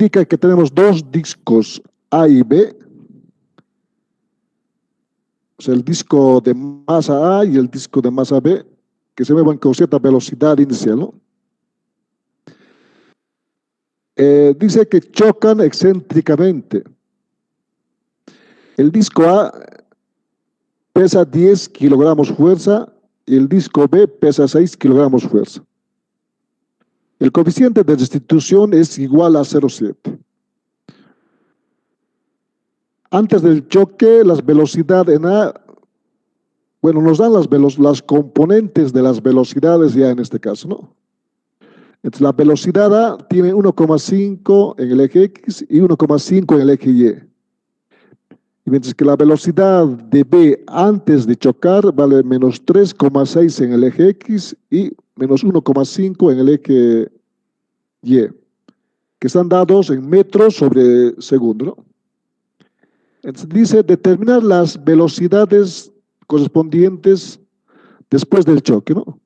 indica que tenemos dos discos A y B. O sea, el disco de masa A y el disco de masa B, que se mueven con cierta velocidad inicial, ¿no? Dice que chocan excéntricamente. El disco A pesa 10 kilogramos fuerza y el disco B pesa 6 kilogramos fuerza. El coeficiente de restitución es igual a 0,7. Antes del choque, las velocidades en A, bueno, nos dan las componentes de las velocidades ya en este caso, ¿no? Entonces, la velocidad A tiene 1,5 en el eje X y 1,5 en el eje Y. Y mientras que la velocidad de B antes de chocar vale menos 3,6 en el eje X y menos 1,5 en el eje Y, que están dados en metros sobre segundo, ¿no? Entonces dice determinar las velocidades correspondientes después del choque, ¿no?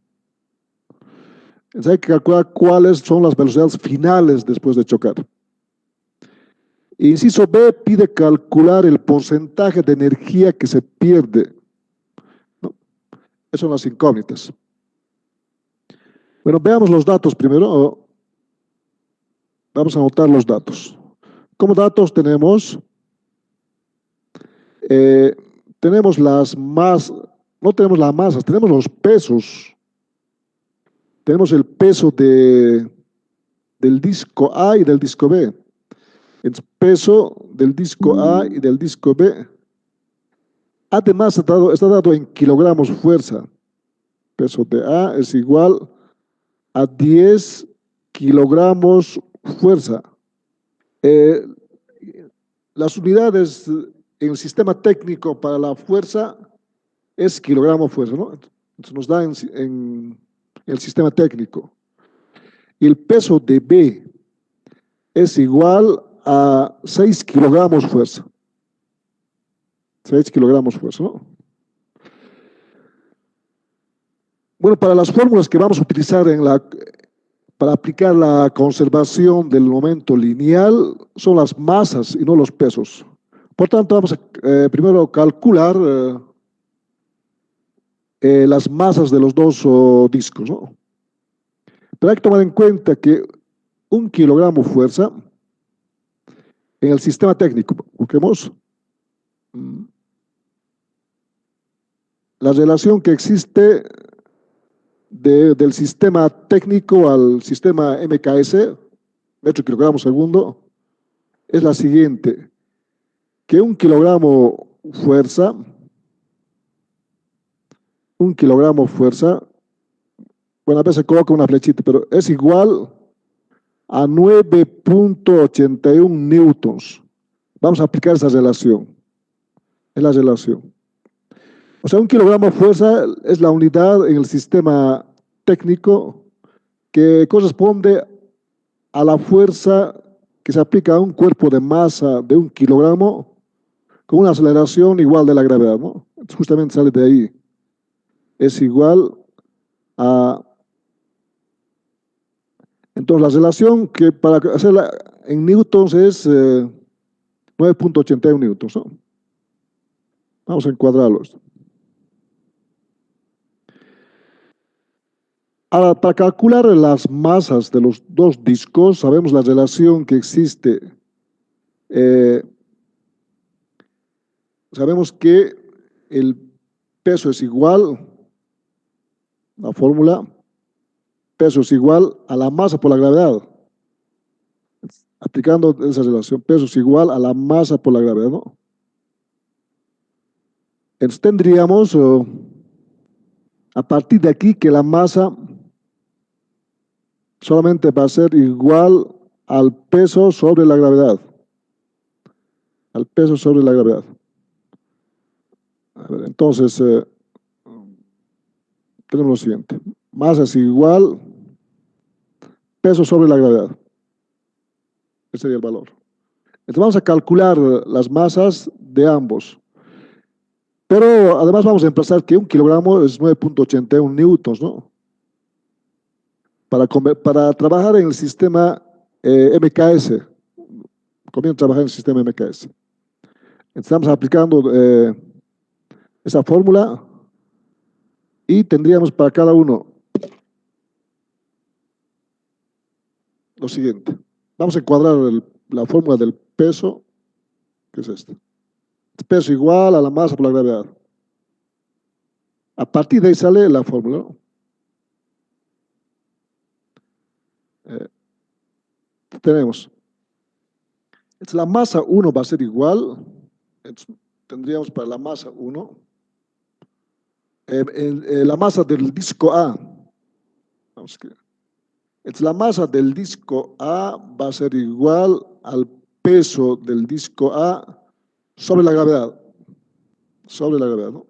Entonces hay que calcular cuáles son las velocidades finales después de chocar. Inciso B pide calcular el porcentaje de energía que se pierde, ¿no? Esas son las incógnitas. Bueno, veamos los datos primero. Vamos a anotar los datos. Como datos tenemos las masas, no tenemos las masas, tenemos los pesos. Tenemos el peso del disco A y del disco B. El peso del disco A y del disco B. Además, está dado en kilogramos fuerza. Peso de A es igual a 10 kilogramos fuerza. Las unidades en el sistema técnico para la fuerza es kilogramo fuerza, ¿no? Entonces nos da en el sistema técnico. Y el peso de B es igual a 6 kilogramos fuerza. 6 kilogramos fuerza, ¿no? Bueno, para las fórmulas que vamos a utilizar para aplicar la conservación del momento lineal son las masas y no los pesos. Por tanto, vamos a primero calcular las masas de los dos discos, ¿no? Pero hay que tomar en cuenta que 1 kilogramo fuerza en el sistema técnico, busquemos la relación que existe del sistema técnico al sistema MKS, metro kilogramo segundo, es la siguiente, que 1 kilogramo fuerza, bueno, a veces coloca una flechita, pero es igual a 9,81 newtons. Vamos a aplicar esa relación. Es la relación. O sea, 1 kilogramo fuerza es la unidad en el sistema técnico que corresponde a la fuerza que se aplica a un cuerpo de masa de 1 kilogramo con una aceleración igual de la gravedad, ¿no? Justamente sale de ahí. Es igual a... Entonces, la relación que para hacerla en newtons es 9,81 newtons, ¿no? Vamos a encuadrarlos. Ahora, para calcular las masas de los dos discos, sabemos la relación que existe. Sabemos que el peso es igual, la fórmula, peso es igual a la masa por la gravedad. Aplicando esa relación, peso es igual a la masa por la gravedad, ¿no? Entonces tendríamos, a partir de aquí, que la masa solamente va a ser igual al peso sobre la gravedad. Al peso sobre la gravedad. A ver, entonces, tenemos lo siguiente. Masa es igual peso sobre la gravedad. Ese sería el valor. Entonces vamos a calcular las masas de ambos. Pero además vamos a empezar que 1 kilogramo es 9,81 newtons, ¿no? Para trabajar en el sistema MKS, comienzan a trabajar en el sistema MKS. Estamos aplicando esa fórmula y tendríamos para cada uno lo siguiente. Vamos a encuadrar la fórmula del peso, que es esta. Peso igual a la masa por la gravedad. A partir de ahí sale la fórmula, ¿no? Tenemos, la masa 1 va a ser igual, tendríamos para la masa 1, la masa del disco A, vamos a ver, la masa del disco A va a ser igual al peso del disco A sobre la gravedad, ¿no?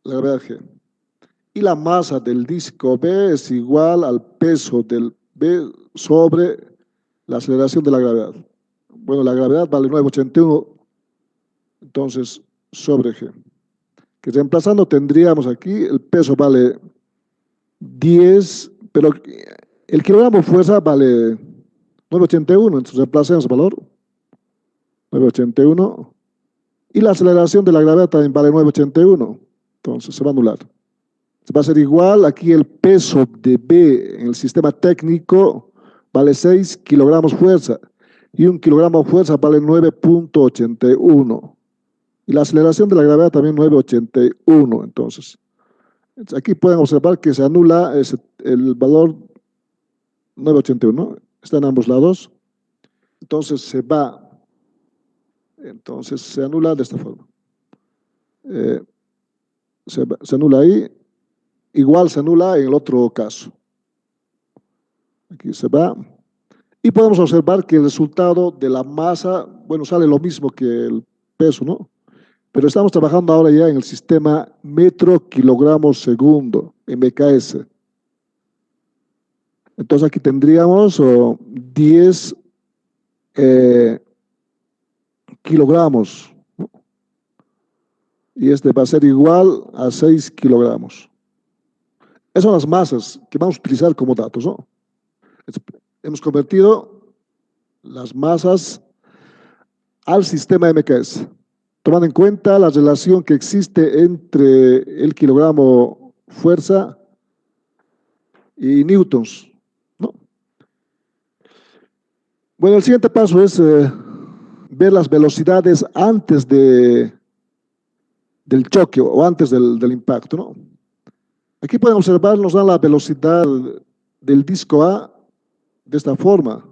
La gravedad G. Y la masa del disco B es igual al peso del B sobre la aceleración de la gravedad. Bueno, la gravedad vale 9,81, entonces sobre G. Que reemplazando tendríamos aquí, el peso vale 10, pero el kilogramo fuerza vale 9,81, entonces reemplacemos el valor, 9,81, y la aceleración de la gravedad también vale 9,81, entonces se va a anular. Va a ser igual, aquí el peso de B en el sistema técnico vale 6 kilogramos fuerza, y 1 kilogramo fuerza vale 9,81. Y la aceleración de la gravedad también 9,81. Entonces, aquí pueden observar que se anula el valor 9,81, ¿no? Está en ambos lados. Entonces se anula de esta forma. Se anula ahí. Igual se anula en el otro caso. Aquí se va. Y podemos observar que el resultado de la masa, bueno, sale lo mismo que el peso, ¿no? Pero estamos trabajando ahora ya en el sistema metro kilogramo segundo, MKS. Entonces aquí tendríamos 10 kilogramos, ¿no? Y este va a ser igual a 6 kilogramos. Esas son las masas que vamos a utilizar como datos, ¿no? Hemos convertido las masas al sistema MKS, tomando en cuenta la relación que existe entre el kilogramo fuerza y newtons, ¿no? Bueno, el siguiente paso es ver las velocidades antes del choque o antes del impacto, ¿no? Aquí pueden observar, nos dan la velocidad del disco A de esta forma.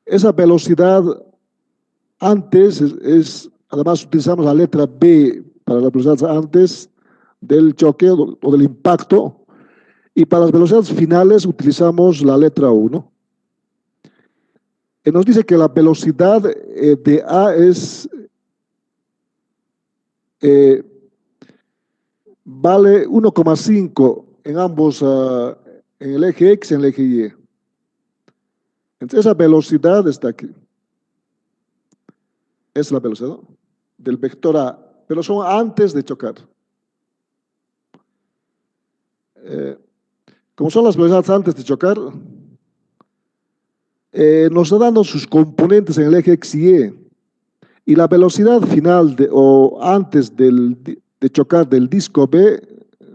Esa velocidad antes además utilizamos la letra B para la velocidad antes del choque o del impacto, y para las velocidades finales utilizamos la letra U, ¿no? Nos dice que la velocidad de A vale 1,5 en ambos, en el eje X y en el eje Y. Entonces esa velocidad está aquí. Es la velocidad, ¿no?, del vector A, pero son antes de chocar. Como son las velocidades antes de chocar, nos está dando sus componentes en el eje X y Y. Y la velocidad final o antes de chocar del disco B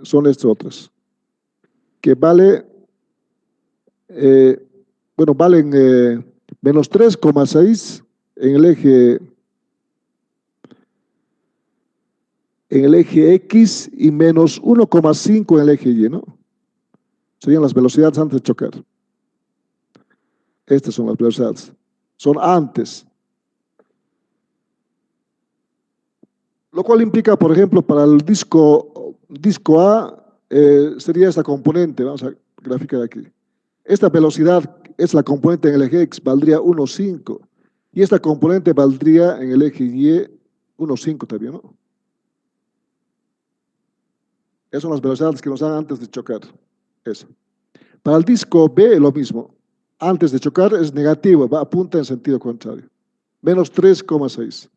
son estas otras, que valen menos 3,6 en el eje X y menos 1,5 en el eje Y, ¿no? Serían las velocidades antes de chocar. Estas son las velocidades. Son antes. Lo cual implica, por ejemplo, para el disco A, sería esta componente. Vamos a graficar aquí. Esta velocidad es la componente en el eje X, valdría 1,5. Y esta componente valdría en el eje Y 1,5 también, ¿no? Esas son las velocidades que nos dan antes de chocar. Eso. Para el disco B, lo mismo. Antes de chocar es negativo, apunta en sentido contrario. Menos 3,6.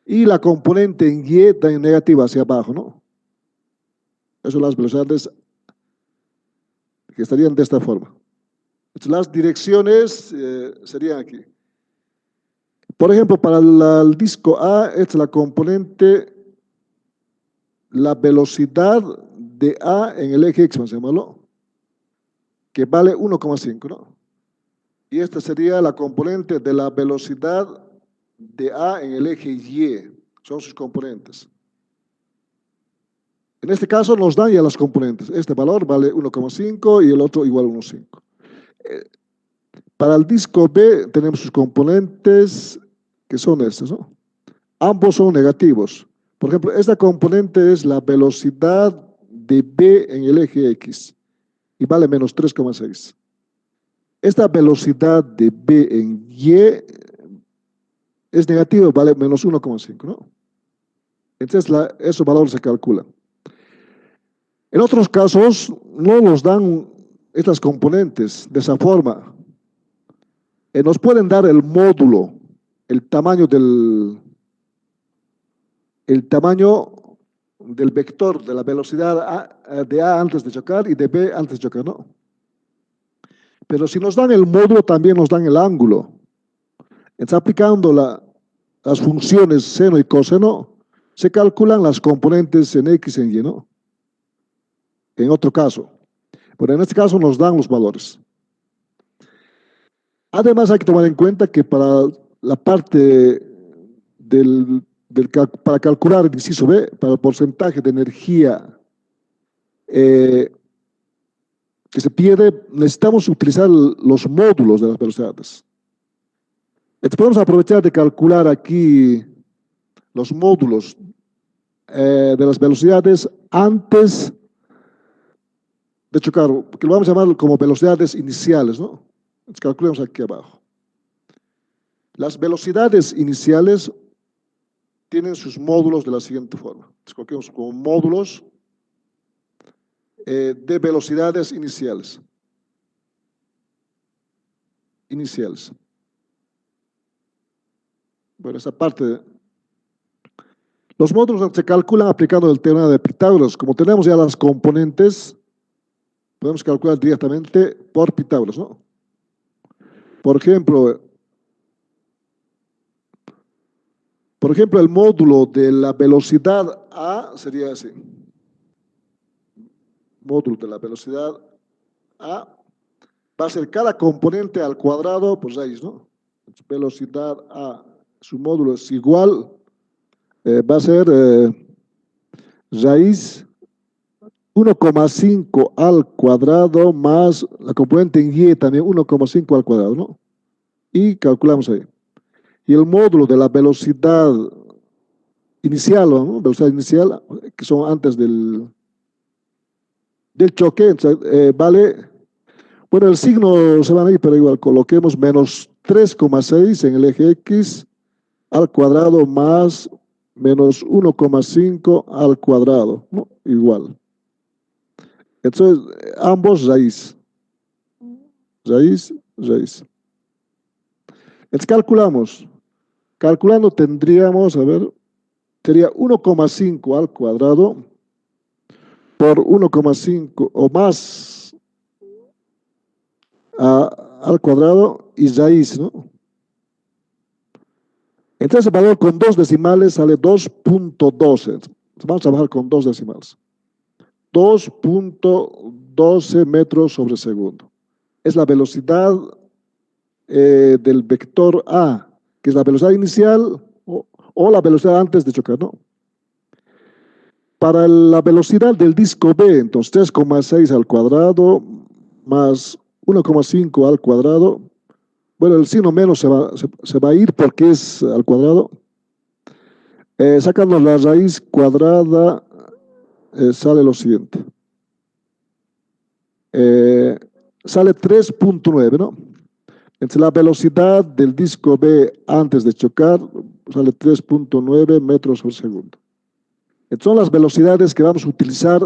Y la componente en Y también negativa hacia abajo, ¿no? Esas son las velocidades que estarían de esta forma. Entonces, las direcciones serían aquí. Por ejemplo, para el disco A, esta es la componente, la velocidad de A en el eje X, vamos a llamarlo, que vale 1,5, ¿no? Y esta sería la componente de la velocidad de A en el eje Y, son sus componentes. En este caso nos dan ya las componentes. Este valor vale 1,5 y el otro igual a 1,5. Para el disco B tenemos sus componentes que son estos, ¿no? Ambos son negativos. Por ejemplo, esta componente es la velocidad de B en el eje X y vale menos 3,6. Esta velocidad de B en Y es negativa, vale menos 1,5, ¿no? Entonces, esos valores se calculan. En otros casos, no nos dan estas componentes de esa forma. Nos pueden dar el módulo, el tamaño del vector de la velocidad de A antes de chocar y de B antes de chocar, ¿no? Pero si nos dan el módulo, también nos dan el ángulo. Entonces, aplicando las funciones seno y coseno, se calculan las componentes en X y en Y, ¿no? En otro caso. Pero en este caso nos dan los valores. Además, hay que tomar en cuenta que para la parte para calcular el inciso B, para el porcentaje de energía que se pierde, necesitamos utilizar los módulos de las velocidades. Entonces podemos aprovechar de calcular aquí los módulos de las velocidades antes de chocar, que lo vamos a llamar como velocidades iniciales, ¿no? Entonces calculemos aquí abajo. Las velocidades iniciales tienen sus módulos de la siguiente forma. Entonces coloquemos como módulos de velocidades iniciales. Bueno, esa parte. Los módulos se calculan aplicando el teorema de Pitágoras. Como tenemos ya las componentes, podemos calcular directamente por Pitágoras, ¿no? Por ejemplo, el módulo de la velocidad A sería así. Módulo de la velocidad A va a ser cada componente al cuadrado por raíz, ¿no? Velocidad A, su módulo es igual, va a ser raíz 1,5 al cuadrado más la componente en Y también 1,5 al cuadrado, ¿no? Y calculamos ahí. Y el módulo de la velocidad inicial, ¿no? Velocidad inicial, que son antes del choque, entonces, vale, bueno, el signo se van a ir, pero igual coloquemos menos 3,6 en el eje X al cuadrado más menos 1,5 al cuadrado, ¿no? Igual. Entonces, ambos raíz. Entonces calculamos. Calculando tendríamos, a ver, sería 1,5 al cuadrado por 1,5 o más al cuadrado y raíz, ¿no? Entonces el valor con 2 decimales sale 2,12. Vamos a bajar con 2 decimales. 2,12 metros sobre segundo. Es la velocidad del vector A, que es la velocidad inicial o la velocidad antes de chocar, ¿no? Para la velocidad del disco B, entonces 3,6 al cuadrado más 1,5 al cuadrado. Bueno, el signo menos se va a ir porque es al cuadrado. Sacando la raíz cuadrada, sale lo siguiente. Sale 3,9, ¿no? Entonces la velocidad del disco B antes de chocar sale 3,9 metros por segundo. Entonces son las velocidades que vamos a utilizar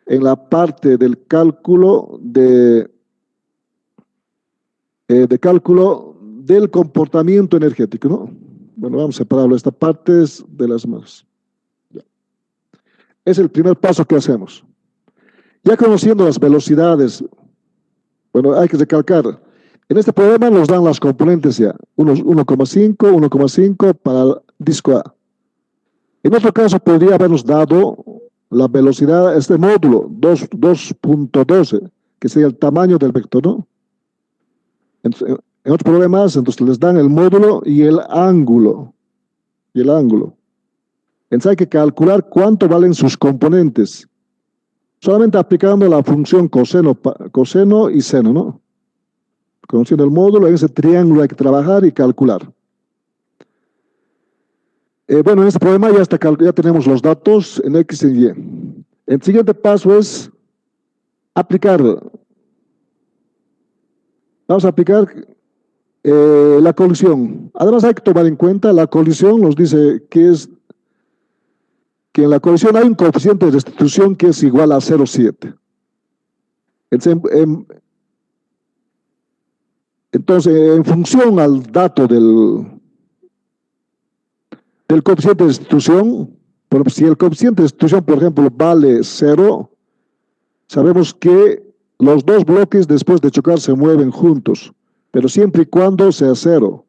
en la parte del cálculo cálculo del comportamiento energético, ¿no? Bueno, vamos a separarlo. Esta parte es de las más. Es el primer paso que hacemos. Ya conociendo las velocidades, Bueno, hay que recalcar. En este problema nos dan las componentes ya. 1,5 para el disco A. En otro caso podría habernos dado la velocidad, este módulo, 2.12, que sería el tamaño del vector, ¿no? En otros problemas, entonces les dan el módulo y el ángulo. Entonces hay que calcular cuánto valen sus componentes. Solamente aplicando la función coseno y seno, ¿no? Conociendo el módulo, en ese triángulo hay que trabajar y calcular. Bueno, en este problema ya tenemos los datos en X y Y. El siguiente paso es aplicar. Vamos a aplicar la colisión. Además hay que tomar en cuenta la colisión, nos dice que en la colisión hay un coeficiente de restitución que es igual a 0,7. Entonces, en función al dato del coeficiente de restitución, si el coeficiente de restitución, por ejemplo, vale 0, sabemos que los dos bloques después de chocar se mueven juntos, pero siempre y cuando sea 0.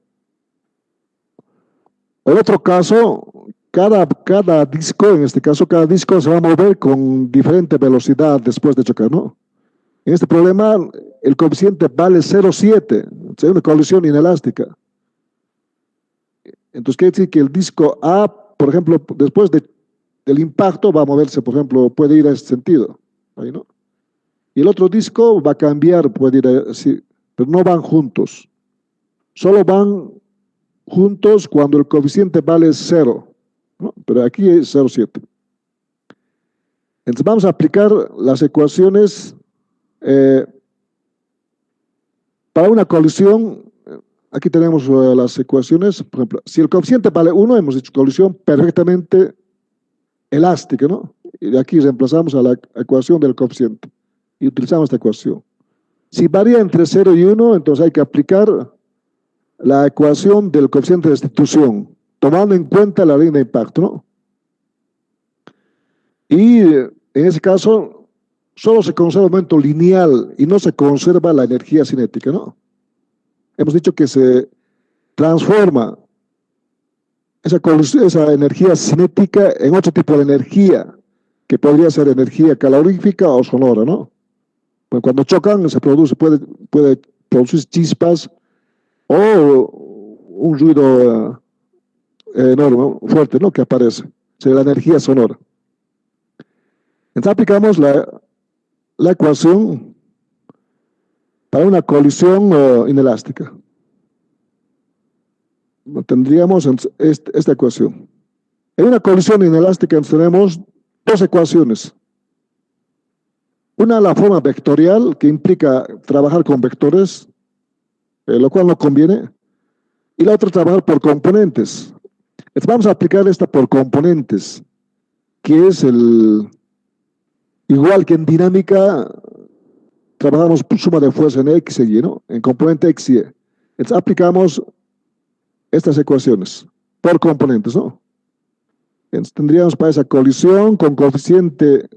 En otro caso, cada disco, en este caso, cada disco se va a mover con diferente velocidad después de chocar, ¿no? En este problema, el coeficiente vale 0,7, es una colisión inelástica. Entonces, quiere decir que el disco A, por ejemplo, después del impacto va a moverse, por ejemplo, puede ir a este sentido, ahí, ¿no? Y el otro disco va a cambiar, puede ir así, pero no van juntos. Solo van juntos cuando el coeficiente vale 0, ¿no? Pero aquí es 0,7. Entonces vamos a aplicar las ecuaciones para una colisión. Aquí tenemos las ecuaciones. Por ejemplo, si el coeficiente vale 1, hemos dicho colisión perfectamente elástica, ¿no? Y de aquí reemplazamos a la ecuación del coeficiente y utilizamos esta ecuación. Si varía entre 0 y 1, entonces hay que aplicar la ecuación del coeficiente de restitución, tomando en cuenta la línea de impacto, ¿no? Y en ese caso, solo se conserva el momento lineal y no se conserva la energía cinética, ¿no? Hemos dicho que se transforma esa energía cinética en otro tipo de energía, que podría ser energía calorífica o sonora, ¿no? Pues cuando chocan puede producir chispas o un ruido enorme, fuerte, ¿no? Que aparece. Sería la energía sonora. Entonces aplicamos la ecuación para una colisión inelástica. Tendríamos esta ecuación. En una colisión inelástica tenemos dos ecuaciones. Una, la forma vectorial, que implica trabajar con vectores, lo cual no conviene. Y la otra, trabajar por componentes. Entonces vamos a aplicar esta por componentes, que es igual que en dinámica, trabajamos por suma de fuerza en X y Y, ¿no? En componente X y Y. Entonces aplicamos estas ecuaciones por componentes, ¿no? Entonces tendríamos para esa colisión con coeficiente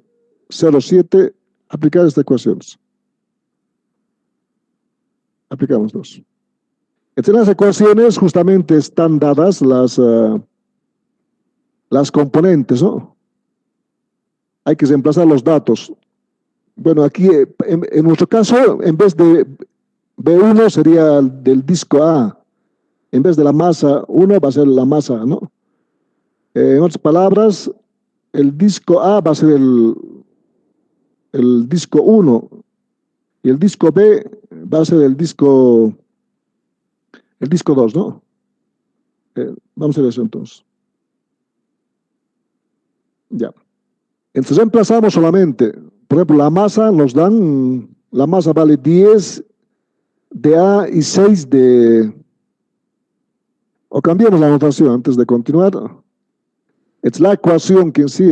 0,7 aplicar estas ecuaciones. Aplicamos dos. Entonces las ecuaciones justamente están dadas las componentes, ¿no? Hay que reemplazar los datos. Bueno, aquí en nuestro caso, en vez de B1 sería del disco A. En vez de la masa 1 va a ser la masa, ¿no? En otras palabras, el disco A va a ser el disco 1 y el disco B va a ser el disco 2, ¿no? Vamos a hacer eso entonces. Ya. Entonces reemplazamos solamente, por ejemplo, la masa la masa vale 10 de A y 6 de... O cambiamos la notación antes de continuar. Es la ecuación que en sí,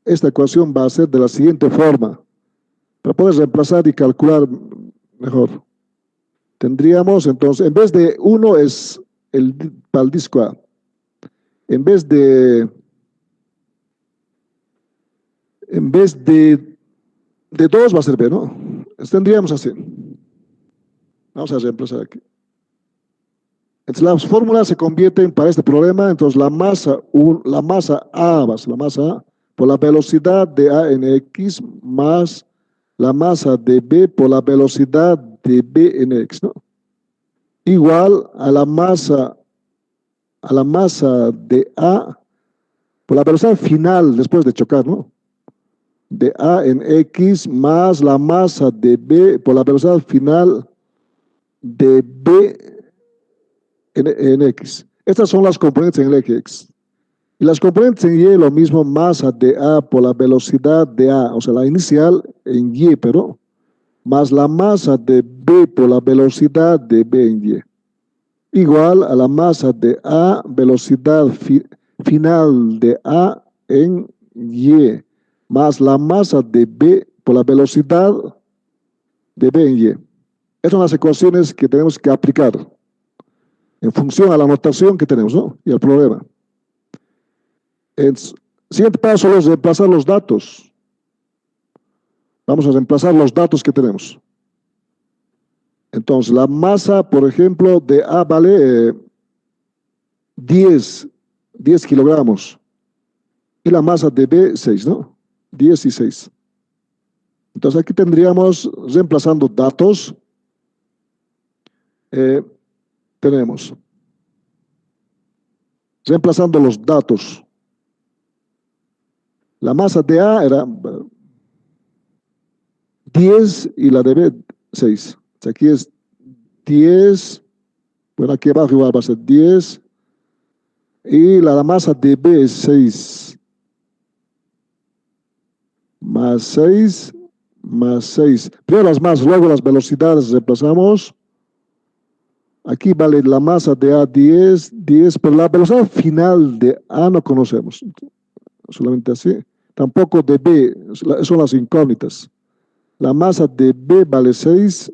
esta ecuación va a ser de la siguiente forma. Para poder reemplazar y calcular mejor. Tendríamos entonces, en vez de 1 es para el disco A. En vez de 2 va a ser B, ¿no? Entonces tendríamos así. Vamos a reemplazar aquí. Entonces las fórmulas se convierten para este problema, entonces la masa A, la masa A, por la velocidad de A en X más la masa de B por la velocidad de B en X, ¿no? Igual a la masa de A por la velocidad final después de chocar, ¿no? De A en X más la masa de B por la velocidad final de B en X. Estas son las componentes en el eje X. Y las componentes en Y lo mismo, masa de A por la velocidad de A, o sea, la inicial en Y, pero más la masa de B por la velocidad de B en Y. Igual a la masa de A, velocidad final de A en Y, más la masa de B por la velocidad de B en Y. Estas son las ecuaciones que tenemos que aplicar en función a la notación que tenemos, ¿no? Y al problema. El siguiente paso es reemplazar los datos. Vamos a reemplazar los datos que tenemos. Entonces, la masa, por ejemplo, de A vale 10 kilogramos. Y la masa de B, 6, ¿no? 10 y 6. Entonces, aquí tendríamos, reemplazando datos, tenemos, reemplazando los datos, la masa de A era 10 y la de B 6. Aquí es 10, bueno, aquí abajo igual va a ser 10 y la masa de B es 6. Más 6, más 6. Primero las masas, luego las velocidades reemplazamos. Aquí vale la masa de A 10, pero la velocidad final de A no conocemos. Solamente así. Tampoco de B, son las incógnitas. La masa de B vale 6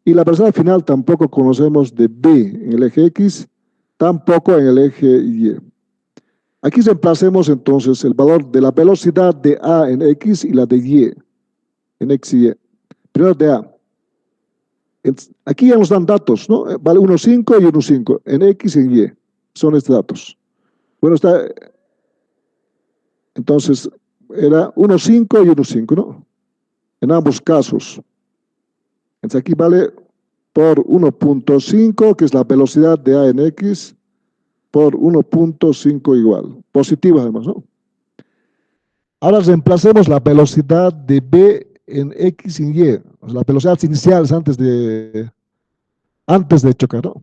y la velocidad final tampoco conocemos de B en el eje X, tampoco en el eje Y. Aquí reemplacemos entonces el valor de la velocidad de A en X y la de Y, en X y Y. Primero de A. Aquí ya nos dan datos, ¿no? Vale 1,5 y 1,5 en X y en Y. Son estos datos. Bueno, está. Entonces, era 1,5 y 1,5, ¿no? En ambos casos. Entonces, aquí vale por 1,5, que es la velocidad de A en X, por 1,5 igual. Positiva además, ¿no? Ahora reemplacemos la velocidad de B en X y en Y. O sea, las velocidades iniciales antes de chocar, ¿no?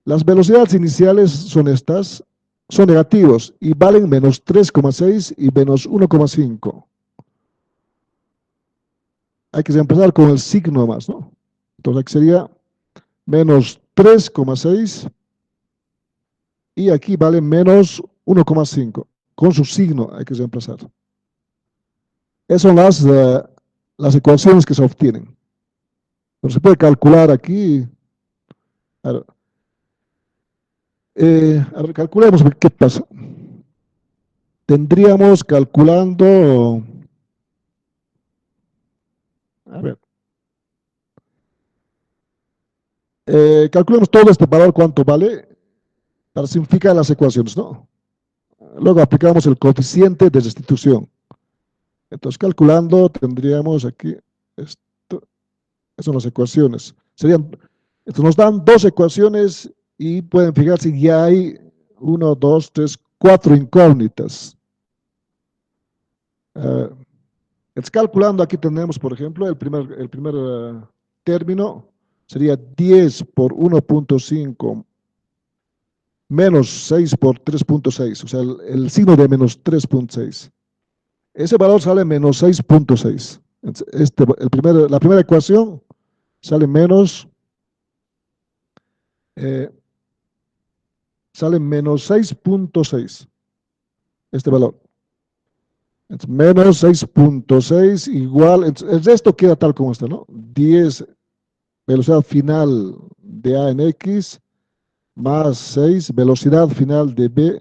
Las velocidades iniciales son estas, son negativos y valen menos 3,6 y menos 1,5. Hay que empezar con el signo más, ¿no? Entonces aquí sería menos 3,6 y aquí vale menos 1,5. Con su signo hay que reemplazar. Esas son las ecuaciones que se obtienen. Pero se puede calcular aquí. A ver, calculemos qué pasa. Tendríamos calculando, a ver, calculemos todo este valor, cuánto vale, para simplificar las ecuaciones, ¿no? Luego aplicamos el coeficiente de restitución. Entonces, calculando, tendríamos aquí, esto, estas son las ecuaciones. Entonces nos dan dos ecuaciones y pueden fijarse que ya hay 1, 2, 3, 4 incógnitas. Entonces, calculando, aquí tenemos, por ejemplo, el primer término sería 10 por 1,5 menos 6 por 3,6, o sea, el signo de menos 3,6. Ese valor sale menos 6,6. La primera ecuación sale menos 6,6, este valor. Entonces, menos 6,6 igual, el resto queda tal como está, ¿no? 10 velocidad final de A en X más 6 velocidad final de B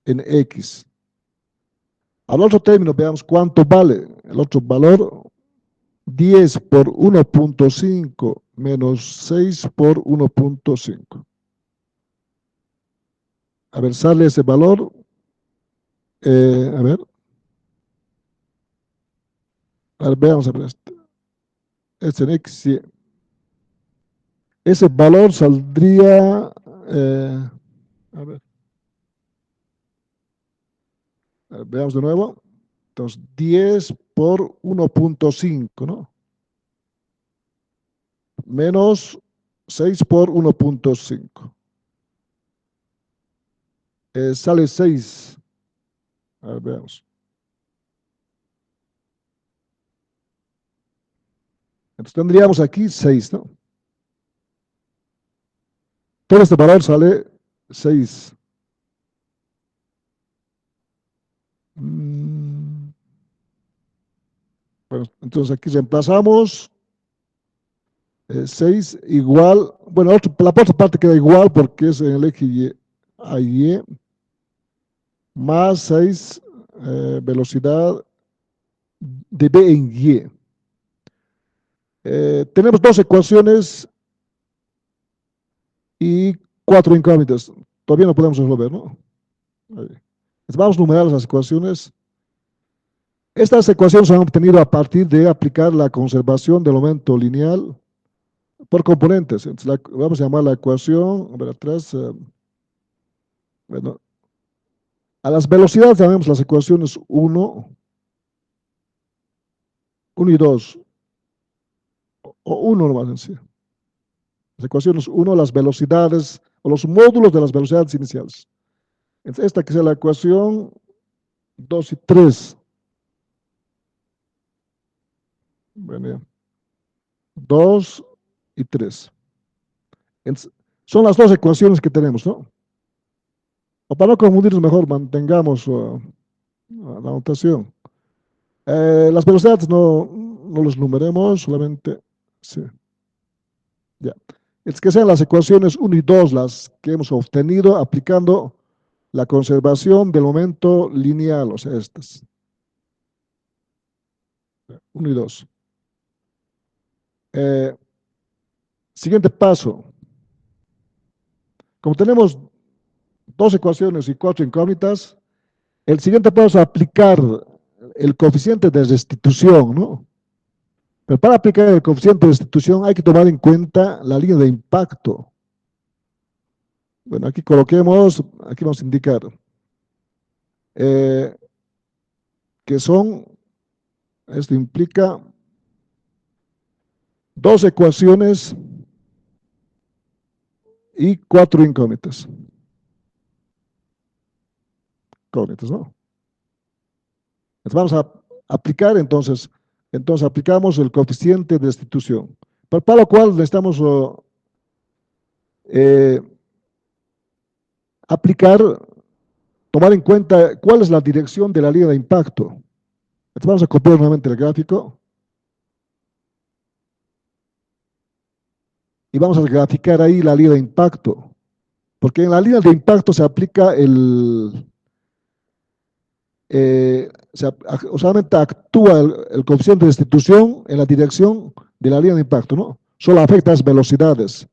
en X. Al otro término veamos cuánto vale. El otro valor 10 por 1.5 menos 6 por 1.5. A ver, sale ese valor. A ver, veamos a ver este en X, Y. Ese valor saldría, a ver, veamos de nuevo. Entonces, 10 por 1.5, ¿no? Menos 6 por 1.5. Sale 6. A ver, veamos. Entonces tendríamos aquí 6, ¿no? Todo este valor sale 6. Bueno, entonces aquí reemplazamos 6 igual, bueno, la otra parte queda igual porque es en el eje Y, a Y, más 6 velocidad de B en Y. Tenemos dos ecuaciones y cuatro incógnitas. Todavía no podemos resolver, ¿no? Vamos a numerar las ecuaciones. Estas ecuaciones se han obtenido a partir de aplicar la conservación del aumento lineal por componentes. Entonces, vamos a llamar la ecuación, a ver atrás, bueno, a las velocidades llamamos las ecuaciones 1 y 2, o 1 nomás en sí. Las ecuaciones 1, las velocidades, o los módulos de las velocidades iniciales. Entonces, esta que sea la ecuación 2 y 3. Bueno, 2 y 3. Entonces, son las dos ecuaciones que tenemos, ¿no? O para no confundirnos mejor, mantengamos la notación. Las velocidades no los numeremos, solamente, sí, ya. Es que sean las ecuaciones 1 y 2 las que hemos obtenido aplicando la conservación del momento lineal, o sea, estas. 1 y 2. Eh, Siguiente paso. Como tenemos dos ecuaciones y cuatro incógnitas, el siguiente paso es aplicar el coeficiente de restitución, ¿no? Pero para aplicar el coeficiente de restitución hay que tomar en cuenta la línea de impacto. Bueno, aquí coloquemos, aquí vamos a indicar eh, que esto implica dos ecuaciones y cuatro incógnitas. Incógnitas, ¿no? Entonces vamos a aplicar entonces aplicamos el coeficiente de restitución, para lo cual necesitamos eh, aplicar, tomar en cuenta cuál es la dirección de la línea de impacto. Entonces vamos a copiar nuevamente el gráfico y vamos a graficar ahí la línea de impacto, porque en la línea de impacto se aplica solamente actúa el coeficiente de restitución en la dirección de la línea de impacto, ¿no? Solo afecta a las velocidades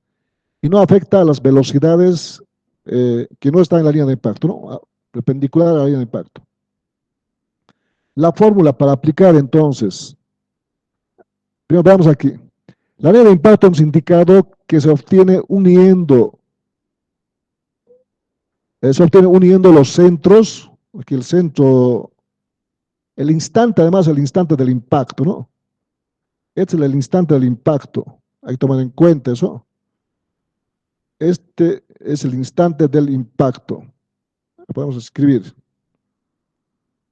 y no afecta a las velocidades que no están en la línea de impacto, ¿no? Perpendicular a la línea de impacto. La fórmula para aplicar entonces, primero veamos aquí. La línea de impacto hemos indicado que se obtiene uniendo los centros, aquí el centro, el instante, además el instante del impacto, ¿no? Este es el instante del impacto, hay que tomar en cuenta eso. Este es el instante del impacto, lo podemos escribir.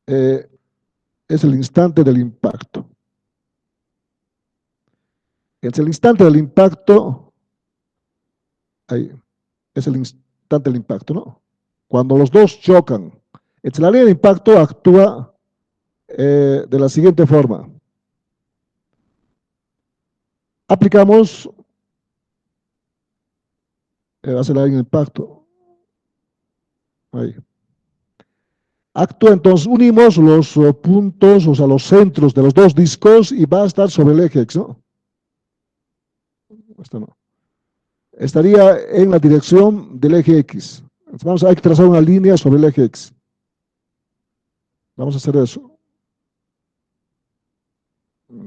Es el instante del impacto. Es el instante del impacto, ahí, es el instante del impacto, ¿no? Cuando los dos chocan, la línea de impacto actúa de la siguiente forma. Aplicamos, hace la línea de impacto, ahí. Actúa, entonces unimos los puntos, o sea, los centros de los dos discos y va a estar sobre el eje X, ¿no? Esto no. Estaría en la dirección del eje X. Entonces hay que trazar una línea sobre el eje X. Vamos a hacer eso.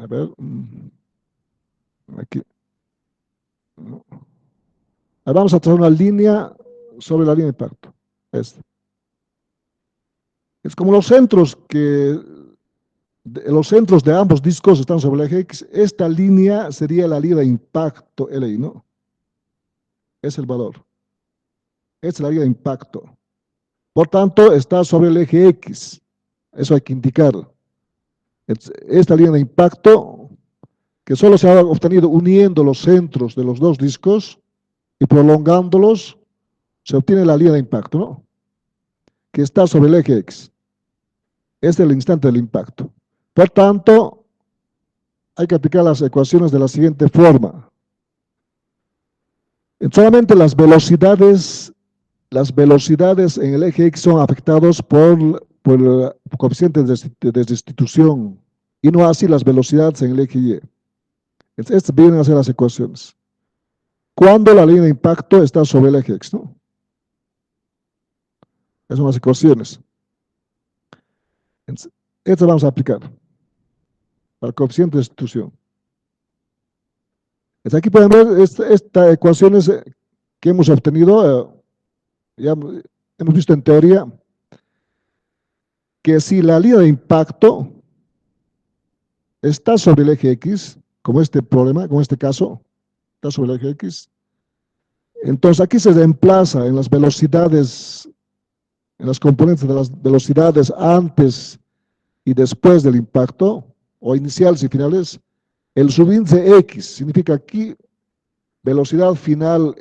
A ver. Aquí. No. Ahí vamos a trazar una línea sobre la línea de impacto. Este. Es como los centros de ambos discos están sobre el eje X. Esta línea sería la línea de impacto LI, ¿no? Es el valor. Esta es la línea de impacto. Por tanto, está sobre el eje X. Eso hay que indicar. Esta línea de impacto, que solo se ha obtenido uniendo los centros de los dos discos y prolongándolos, se obtiene la línea de impacto, ¿no? Que está sobre el eje X. Este es el instante del impacto. Por tanto, hay que aplicar las ecuaciones de la siguiente forma. Solamente las velocidades en el eje X son afectados por el coeficiente de destitución y no así las velocidades en el eje Y. Estas vienen a ser las ecuaciones. Cuando la línea de impacto está sobre el eje X, ¿no? Esas son las ecuaciones. Estas vamos a aplicar para el coeficiente de destitución. Aquí pueden ver estas ecuaciones que hemos obtenido, ya hemos visto en teoría, que si la línea de impacto está sobre el eje X, como este problema, como este caso, está sobre el eje X, entonces aquí se reemplaza en las velocidades, en las componentes de las velocidades antes y después del impacto, o iniciales y finales, el subíndice X, significa aquí velocidad final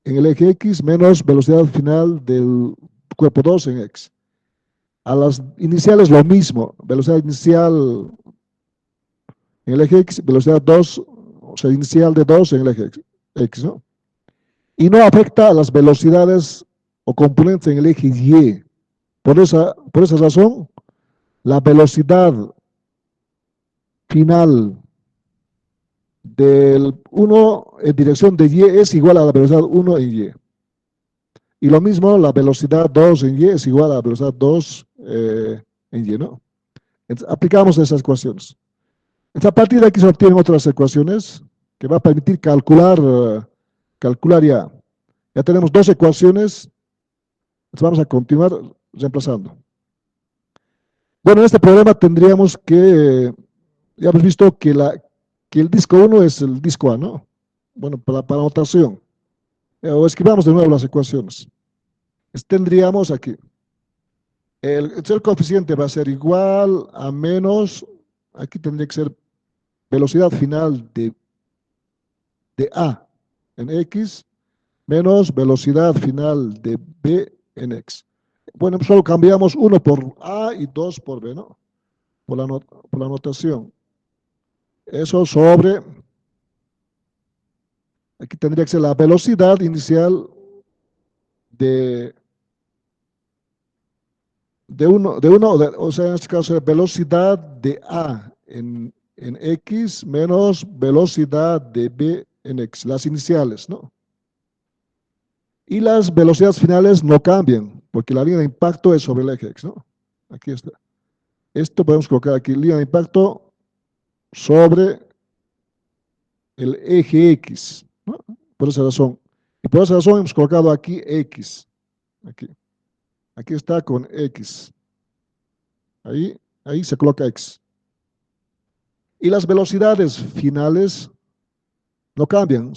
en el eje X menos velocidad final del cuerpo 2 en X. A las iniciales lo mismo, velocidad inicial en el eje X, velocidad 2, o sea, inicial de 2 en el eje X, ¿no? Y no afecta a las velocidades o componentes en el eje Y. Por esa razón, la velocidad final del 1 en dirección de Y es igual a la velocidad 1 en Y. Y lo mismo, la velocidad 2 en Y es igual a la velocidad 2 en Y, ¿no? Entonces, aplicamos esas ecuaciones. Entonces, a partir de aquí se obtienen otras ecuaciones que va a permitir calcular ya. Ya tenemos dos ecuaciones. Entonces vamos a continuar reemplazando. Bueno, en este problema tendríamos que, ya hemos visto que el disco 1 es el disco A, ¿no? Bueno, para notación. O escribamos de nuevo las ecuaciones. Tendríamos aquí, el coeficiente va a ser igual a menos, aquí tendría que ser velocidad final de A en X menos velocidad final de B en X. Bueno, solo cambiamos 1 por A y 2 por B, ¿no? Por la notación. Eso sobre, aquí tendría que ser la velocidad inicial de uno, o sea, en este caso, velocidad de A en X menos velocidad de B en X, las iniciales, ¿no? Y las velocidades finales no cambian, porque la línea de impacto es sobre el eje X, ¿no? Aquí está. Esto podemos colocar aquí, línea de impacto sobre el eje X, ¿no? Por esa razón. Y por esa razón hemos colocado aquí X. Aquí está con X. Ahí se coloca X. Y las velocidades finales no cambian.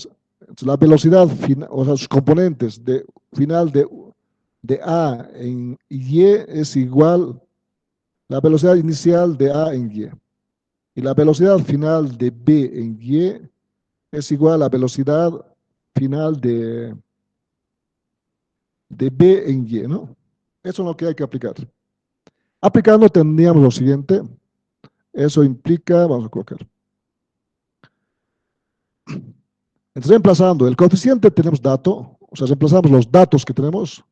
La velocidad final, o sea, sus componentes de final de A en Y es igual la velocidad inicial de A en Y. Y la velocidad final de B en Y es igual a la velocidad final de B en Y, ¿no? Eso es lo que hay que aplicar. Aplicando tendríamos lo siguiente. Eso implica, vamos a colocar. Entonces, reemplazando el coeficiente tenemos dato, o sea, reemplazamos los datos que tenemos,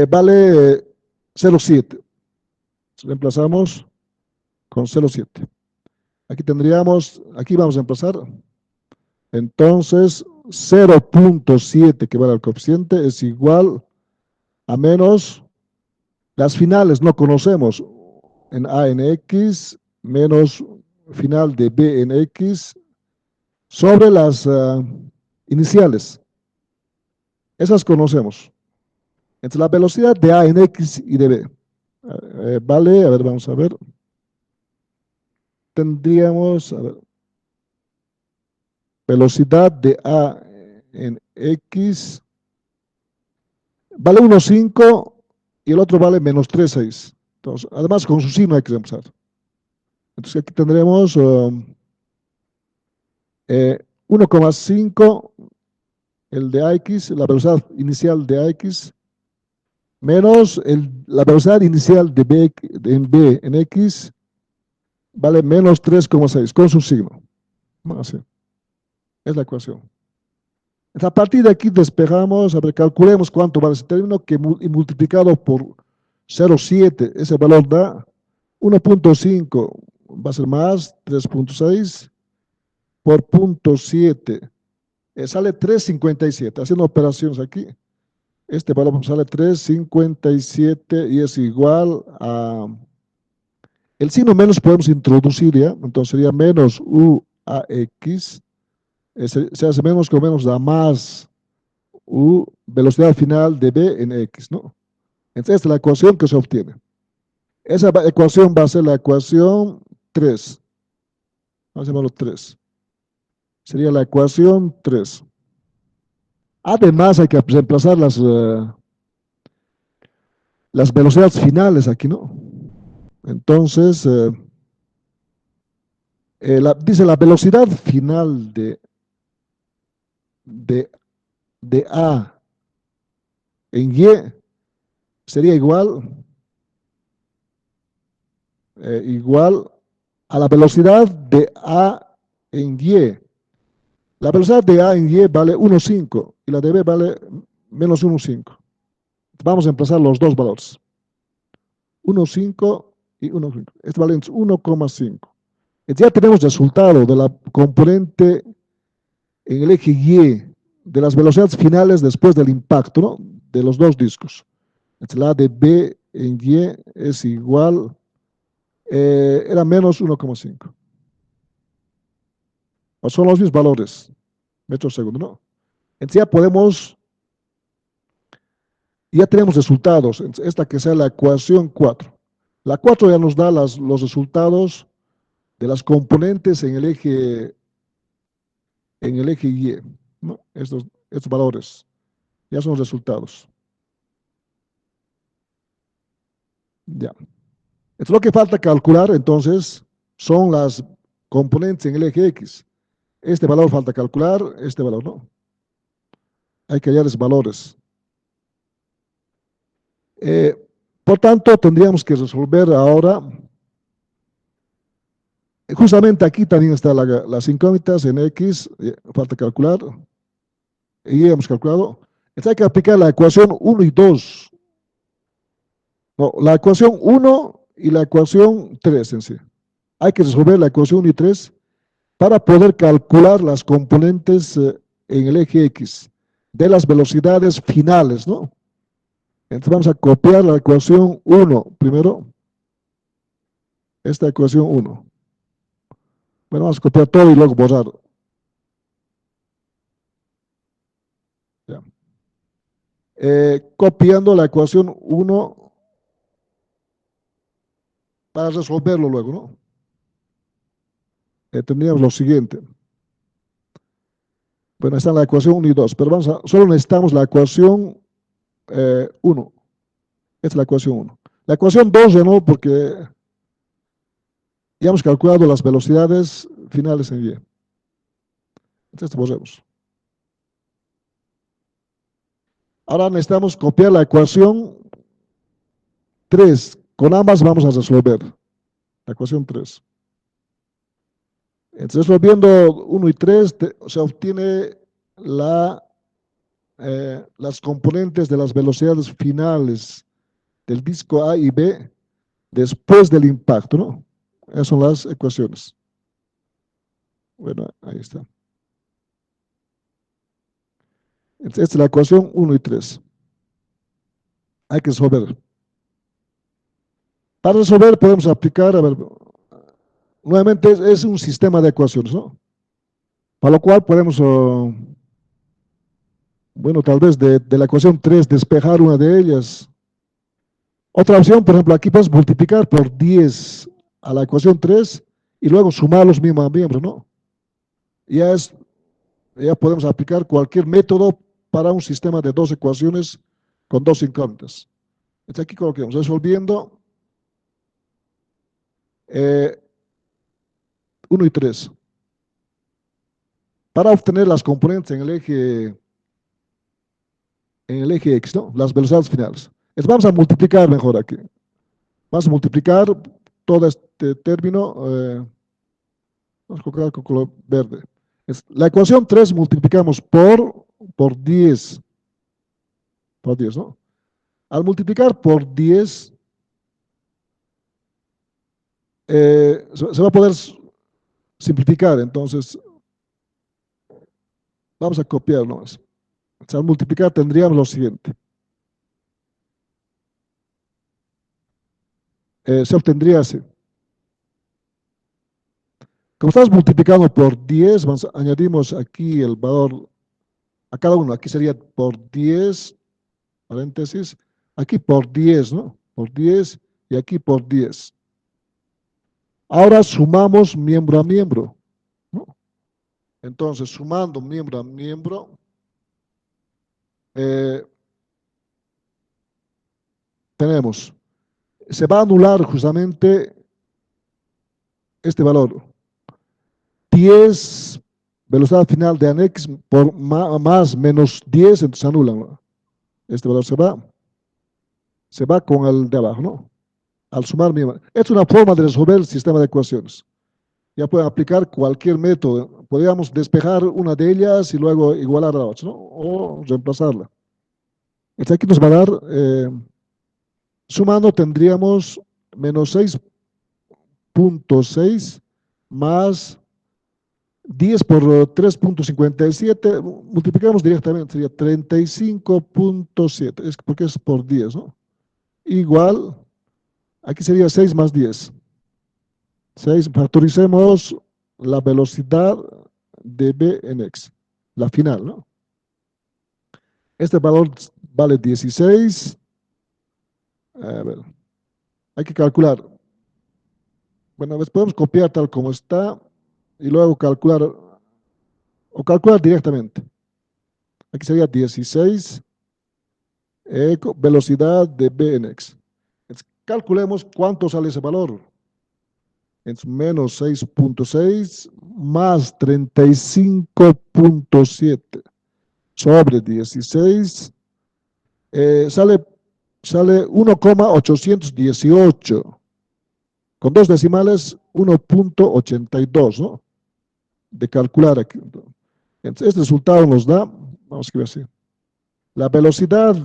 vale 0,7. Reemplazamos con 0,7. Aquí tendríamos, aquí vamos a reemplazar. Entonces, 0,7 que vale el coeficiente es igual a menos las finales, no conocemos, en A en X menos final de B en X sobre las iniciales. Esas conocemos. Entre la velocidad de A en X y de B. Vale, a ver, vamos a ver. Tendríamos, a ver, velocidad de A en X vale 1,5 y el otro vale menos 3,6. Entonces, además con su signo hay que reemplazar. Entonces aquí tendremos 1,5 el de AX, la velocidad inicial de AX, menos la velocidad inicial de B en X, vale menos 3,6 con su signo. Así es la ecuación. A partir de aquí despejamos, a ver, calculemos cuánto vale ese término, que y multiplicado por 0,7, ese valor da 1,5, va a ser más 3,6 por 0,7, sale 3,57, haciendo operaciones aquí. Este valor sale 3,57 y es igual a... El signo menos podemos introducir ya, entonces sería menos UAX, se hace menos con menos da más U, velocidad final de B en X, ¿no? Entonces, esta es la ecuación que se obtiene. Esa ecuación va a ser la ecuación 3. Vamos a llamarlo 3. Sería la ecuación 3. Además, hay que reemplazar las velocidades finales aquí, ¿no? Entonces, dice la velocidad final de A en Y sería igual a la velocidad de A en Y. La velocidad de A en Y vale 1,5 y la de B vale menos 1,5. Vamos a reemplazar los dos valores. 1,5 y 1,5. Este vale 1,5. Ya tenemos resultado de la componente en el eje Y de las velocidades finales después del impacto, ¿no? De los dos discos. La de B en Y es igual, era menos 1,5. Son los mismos valores, metros segundo, ¿no? Entonces ya tenemos resultados. Esta que sea la ecuación 4. La 4 ya nos da los resultados de las componentes en el eje Y, ¿no? Estos valores ya son los resultados. Ya. Entonces, lo que falta calcular entonces son las componentes en el eje X. Este valor falta calcular, este valor no. Hay que hallar esos valores. Por tanto, tendríamos que resolver ahora. Justamente aquí también están las incógnitas en X, falta calcular. Y hemos calculado. Entonces hay que aplicar la ecuación 1 y 2. No, la ecuación 1 y la ecuación 3 en sí. Hay que resolver la ecuación 1 y 3 para poder calcular las componentes en el eje X de las velocidades finales, ¿no? Entonces vamos a copiar la ecuación 1 primero. Esta ecuación 1. Bueno, vamos a copiar todo y luego borrar. Ya. Copiando la ecuación 1 para resolverlo luego, ¿no? Tendríamos lo siguiente. Bueno, está la ecuación 1 y 2, pero solo necesitamos la ecuación 1. Esta es la ecuación 1. La ecuación 2 ya no, porque ya hemos calculado las velocidades finales en Y. Entonces, borremos. Ahora necesitamos copiar la ecuación 3. Con ambas vamos a resolver. La ecuación 3. Entonces, resolviendo 1 y 3, se obtiene las componentes de las velocidades finales del disco A y B después del impacto, ¿no? Esas son las ecuaciones. Bueno, ahí está. Esta es la ecuación 1 y 3. Hay que resolver. Para resolver podemos aplicar, a ver, nuevamente es un sistema de ecuaciones, ¿no? Para lo cual podemos, bueno, tal vez de la ecuación 3 despejar una de ellas. Otra opción, por ejemplo, aquí podemos multiplicar por 10 a la ecuación 3 y luego sumar los mismos miembros, ¿no? Ya, ya podemos aplicar cualquier método para un sistema de dos ecuaciones con dos incógnitas. Entonces aquí coloquemos resolviendo 1 y 3. Para obtener las componentes en el eje X, ¿no? Las velocidades finales. Entonces vamos a multiplicar mejor aquí. Vamos a multiplicar todo este término. Vamos a colocar con color verde. La ecuación 3 multiplicamos por 10. Por 10, ¿no? Al multiplicar por 10, se va a poder simplificar. Entonces, vamos a copiar nomás. Al multiplicar tendríamos lo siguiente. Se obtendría así. Como estamos multiplicando por 10, añadimos aquí el valor a cada uno. Aquí sería por 10, paréntesis, aquí por 10, ¿no? Por 10 y aquí por 10. Ahora sumamos miembro a miembro, ¿no? Entonces, sumando miembro a miembro, tenemos, se va a anular justamente este valor. 10 velocidad final de ANX por más menos 10, entonces anulan, ¿no? Este valor se va con el de abajo, ¿no? Al sumar miembros. Es una forma de resolver el sistema de ecuaciones. Ya pueden aplicar cualquier método. Podríamos despejar una de ellas y luego igualar a la otra, ¿no? O reemplazarla. Entonces aquí nos va a dar, sumando tendríamos menos 6.6 más 10 por 3.57, multiplicamos directamente, sería 35.7, es porque es por 10, ¿no? Igual, aquí sería 6 más 10. 6, factoricemos la velocidad de B en X, la final, ¿no? Este valor vale 16. A ver, hay que calcular. Bueno, podemos copiar tal como está y luego calcular, o calcular directamente. Aquí sería 16 velocidad de B en X. Entonces, calculemos cuánto sale ese valor. Es menos 6.6 más 35.7 sobre 16, sale 1,818. Con dos decimales, 1.82, ¿no? De calcular aquí. Entonces, este resultado nos da, vamos a escribir así, la velocidad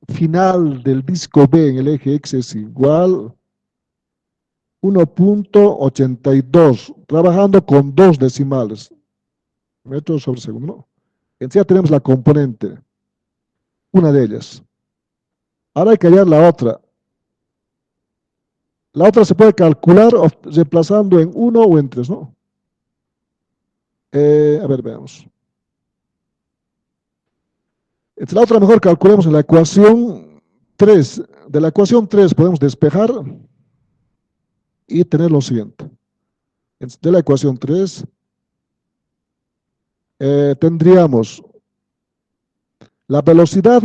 final del disco B en el eje X es igual 1.82, trabajando con dos decimales, metros sobre segundo, ¿no? Entonces ya tenemos la componente, una de ellas. Ahora hay que hallar la otra. La otra se puede calcular reemplazando en 1 o en 3, ¿no? A ver, veamos. Entonces, la otra mejor calculemos en la ecuación 3. De la ecuación 3 podemos despejar y tener lo siguiente. De la ecuación 3 tendríamos la velocidad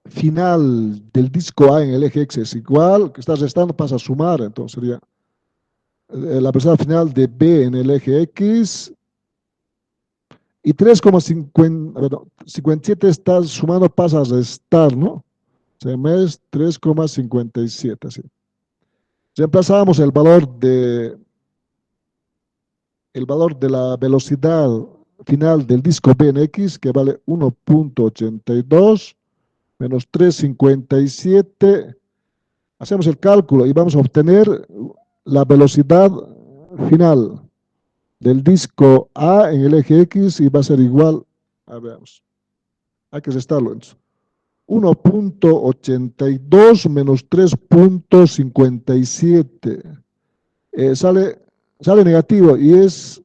final del disco A en el eje X es igual, que está restando pasa a sumar, entonces sería la velocidad final de B en el eje X y 3,57 está sumando, pasa a restar, ¿no? Se me es 3,57, así. Reemplazamos el valor de la velocidad final del disco B en X, que vale 1.82, menos 3,57. Hacemos el cálculo y vamos a obtener la velocidad final del disco A en el eje X y va a ser igual, a ver, hay que restarlo entonces. 1,82 menos 3,57. Sale negativo y es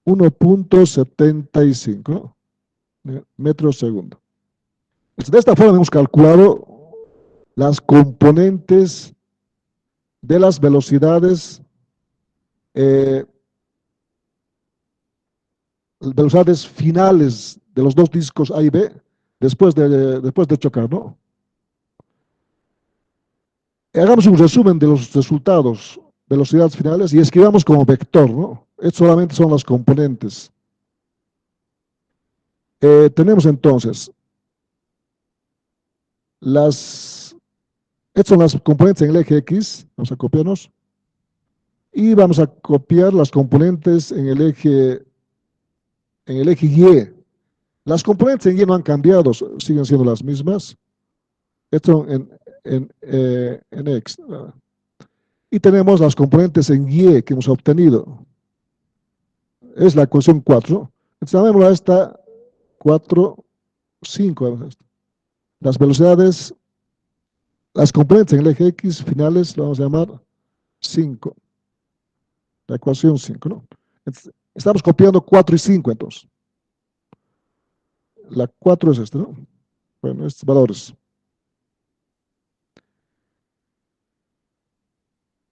1,75, ¿no? Metros segundo. De esta forma hemos calculado las componentes de las velocidades, velocidades finales de los dos discos A y B después de chocar, ¿no? Hagamos un resumen de los resultados, velocidades finales, y escribamos como vector, ¿no? Estos solamente son las componentes. Tenemos entonces estas son las componentes en el eje X, vamos a copiarnos, y vamos a copiar las componentes en el eje Y. Las componentes en Y no han cambiado, siguen siendo las mismas. Esto en X. Y tenemos las componentes en Y que hemos obtenido. Es la ecuación 4. Entonces, llamémosla esta 4, 5. Las velocidades, las componentes en el eje X finales, lo vamos a llamar 5. La ecuación 5, ¿no? Entonces, estamos copiando 4 y 5, entonces. La 4 es esta, ¿no? Bueno, estos valores.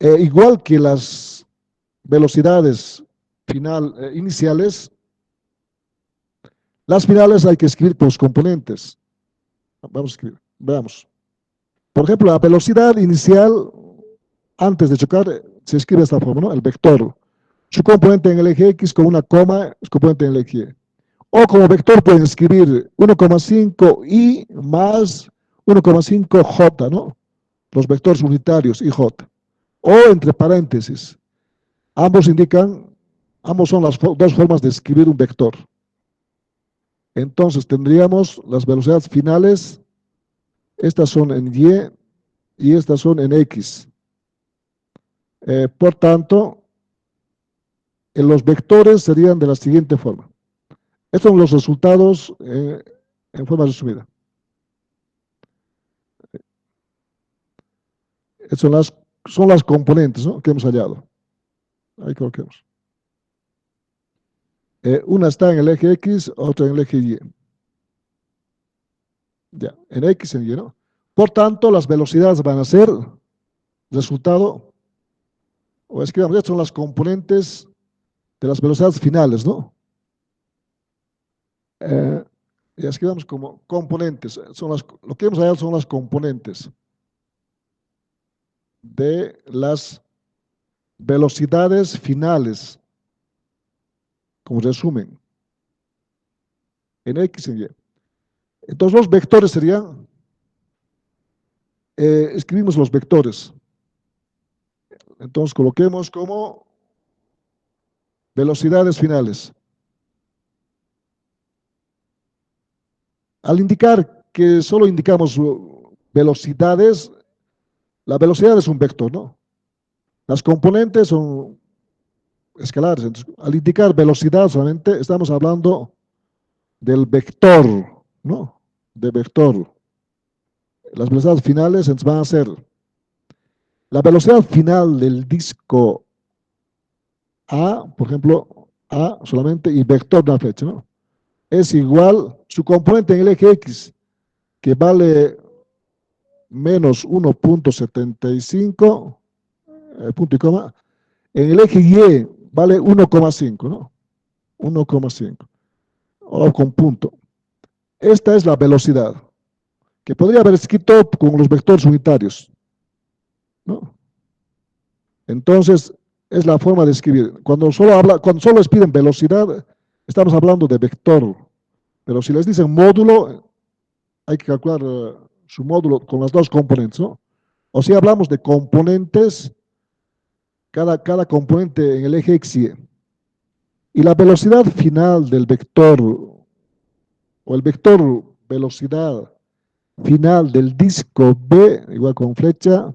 Igual que las velocidades iniciales, las finales hay que escribir por los componentes. Vamos a escribir, veamos. Por ejemplo, la velocidad inicial antes de chocar se escribe de esta forma, ¿no? El vector. Su componente en el eje X con una coma, su componente en el eje Y. O como vector pueden escribir 1,5 y más 1,5 J, ¿no? Los vectores unitarios y J. O entre paréntesis. Ambos son las dos formas de escribir un vector. Entonces tendríamos las velocidades finales, estas son en Y y estas son en X. Por tanto, los vectores serían de la siguiente forma. Estos son los resultados en forma resumida. Estas son las componentes, ¿no?, que hemos hallado. Ahí coloquemos. Una está en el eje X, otra en el eje Y. Ya, en X, en Y, ¿no? Por tanto, las velocidades van a ser resultado, o escribamos, estas son las componentes de las velocidades finales, ¿no? Y escribamos como componentes. Lo que hemos hallado son las componentes de las velocidades finales, como resumen, en X y en Y. Entonces los vectores serían, escribimos los vectores. Entonces coloquemos como velocidades finales. Al indicar que solo indicamos velocidades, la velocidad es un vector, ¿no? Las componentes son escalares. Entonces, al indicar velocidad solamente estamos hablando del vector, ¿no? De vector. Las velocidades finales entonces van a ser la velocidad final del disco A, por ejemplo, A solamente, y vector de una flecha, ¿no? Es igual su componente en el eje X, que vale menos 1,75, punto y coma. En el eje Y vale 1,5, ¿no? 1,5. O con punto. Esta es la velocidad, que podría haber escrito con los vectores unitarios, ¿no? Entonces, es la forma de escribir. Cuando solo les piden velocidad, estamos hablando de vector. Pero si les dicen módulo, hay que calcular su módulo con las dos componentes, ¿no? O si hablamos de componentes, cada componente en el eje X y Y. Y la velocidad final del vector, o el vector velocidad, final del disco B, igual con flecha,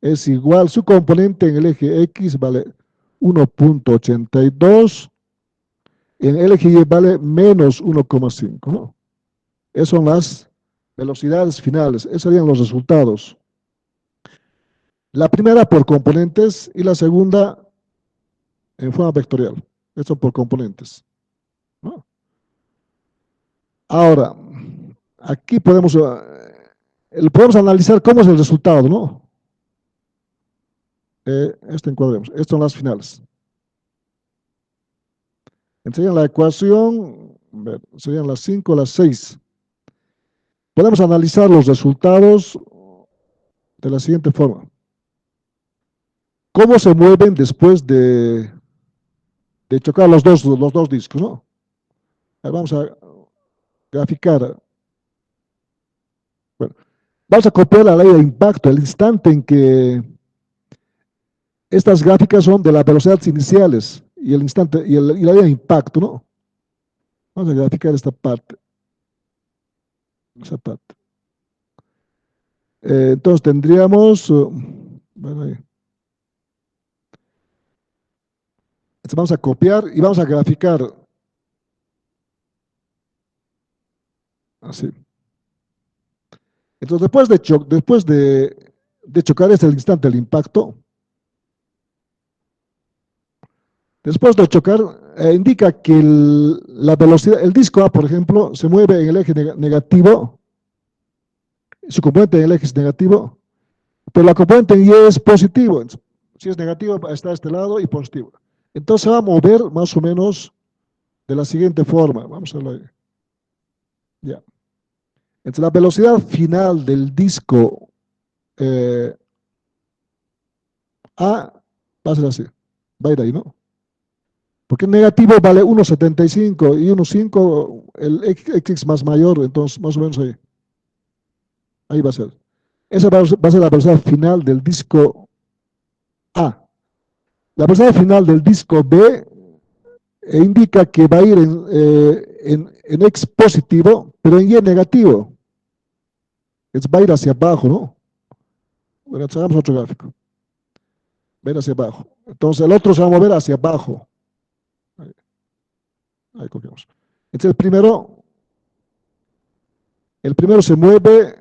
es igual, su componente en el eje X vale 1.82, en el eje Y vale menos 1,5, ¿no? Esas son las velocidades finales, esos serían los resultados. La primera por componentes y la segunda en forma vectorial. Eso por componentes, ¿no? Ahora, aquí podemos analizar cómo es el resultado, ¿no? Esto encuadremos. Estas son las finales. Enseñan la ecuación, serían las 5, las 6. Podemos analizar los resultados de la siguiente forma. ¿Cómo se mueven después de chocar los dos discos, ¿no? Vamos a graficar. Bueno, vamos a copiar la ley de impacto, el instante en que estas gráficas son de las velocidades iniciales y el instante y la ley de impacto, ¿no? Vamos a graficar esta parte. Esa parte. Entonces tendríamos, bueno, ahí. Entonces vamos a copiar y vamos a graficar así. Entonces después de chocar es el instante del impacto. Después de chocar, indica que la velocidad, el disco A, por ejemplo, se mueve en el eje negativo, su componente en el eje es negativo, pero la componente en Y es positivo. Entonces, si es negativo, está a este lado y positivo. Entonces se va a mover más o menos de la siguiente forma. Vamos a verlo ahí. Ya. Entonces la velocidad final del disco A va a ser así. Va a ir ahí, ¿no? Porque el negativo vale 1,75 y 1,5, el X más mayor, entonces más o menos ahí. Ahí va a ser. Esa va a ser la velocidad final del disco A. La velocidad final del disco B indica que va a ir en X positivo, pero en Y negativo. Va a ir hacia abajo, ¿no? Bueno, hagamos otro gráfico. Va a ir hacia abajo. Entonces el otro se va a mover hacia abajo. Ahí cogemos. Entonces el primero se mueve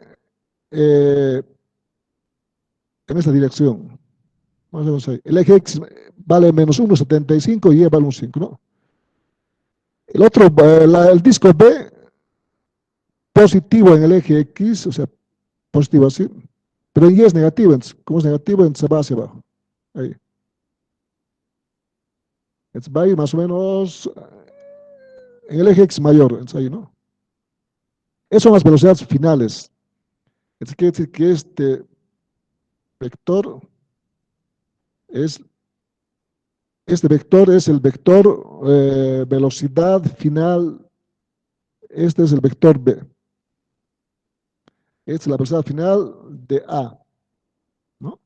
en esta dirección. Más o menos ahí. El eje X vale menos 1,75 y Y vale un 5, ¿no? El otro, el disco B, positivo en el eje X, o sea, positivo así, pero en Y es negativo, entonces, como es negativo, entonces va hacia abajo. Ahí. Entonces va a ir más o menos en el eje X mayor, entonces ahí, ¿no? Esas son las velocidades finales. Entonces quiere decir que este vector es el vector velocidad final. Este es el vector B. Esta es la velocidad final de A, ¿no?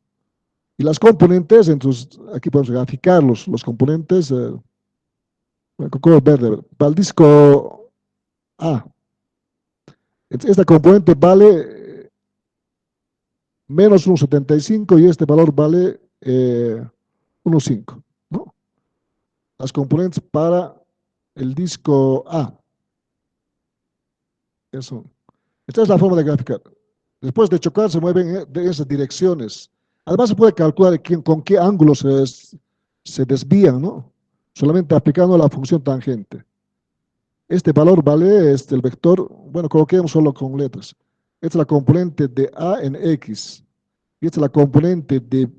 Y las componentes, entonces aquí podemos graficar los componentes con color verde. Para el disco A, esta componente vale menos 1,75 y este valor vale 1,5, ¿no? Las componentes para el disco A. Eso. Esta es la forma de graficar. Después de chocar se mueven de esas direcciones. Además se puede calcular con qué ángulos se desvían, ¿no? Solamente aplicando la función tangente. Este valor vale el vector, bueno, coloquemos solo con letras. Esta es la componente de A en X. Y esta es la componente de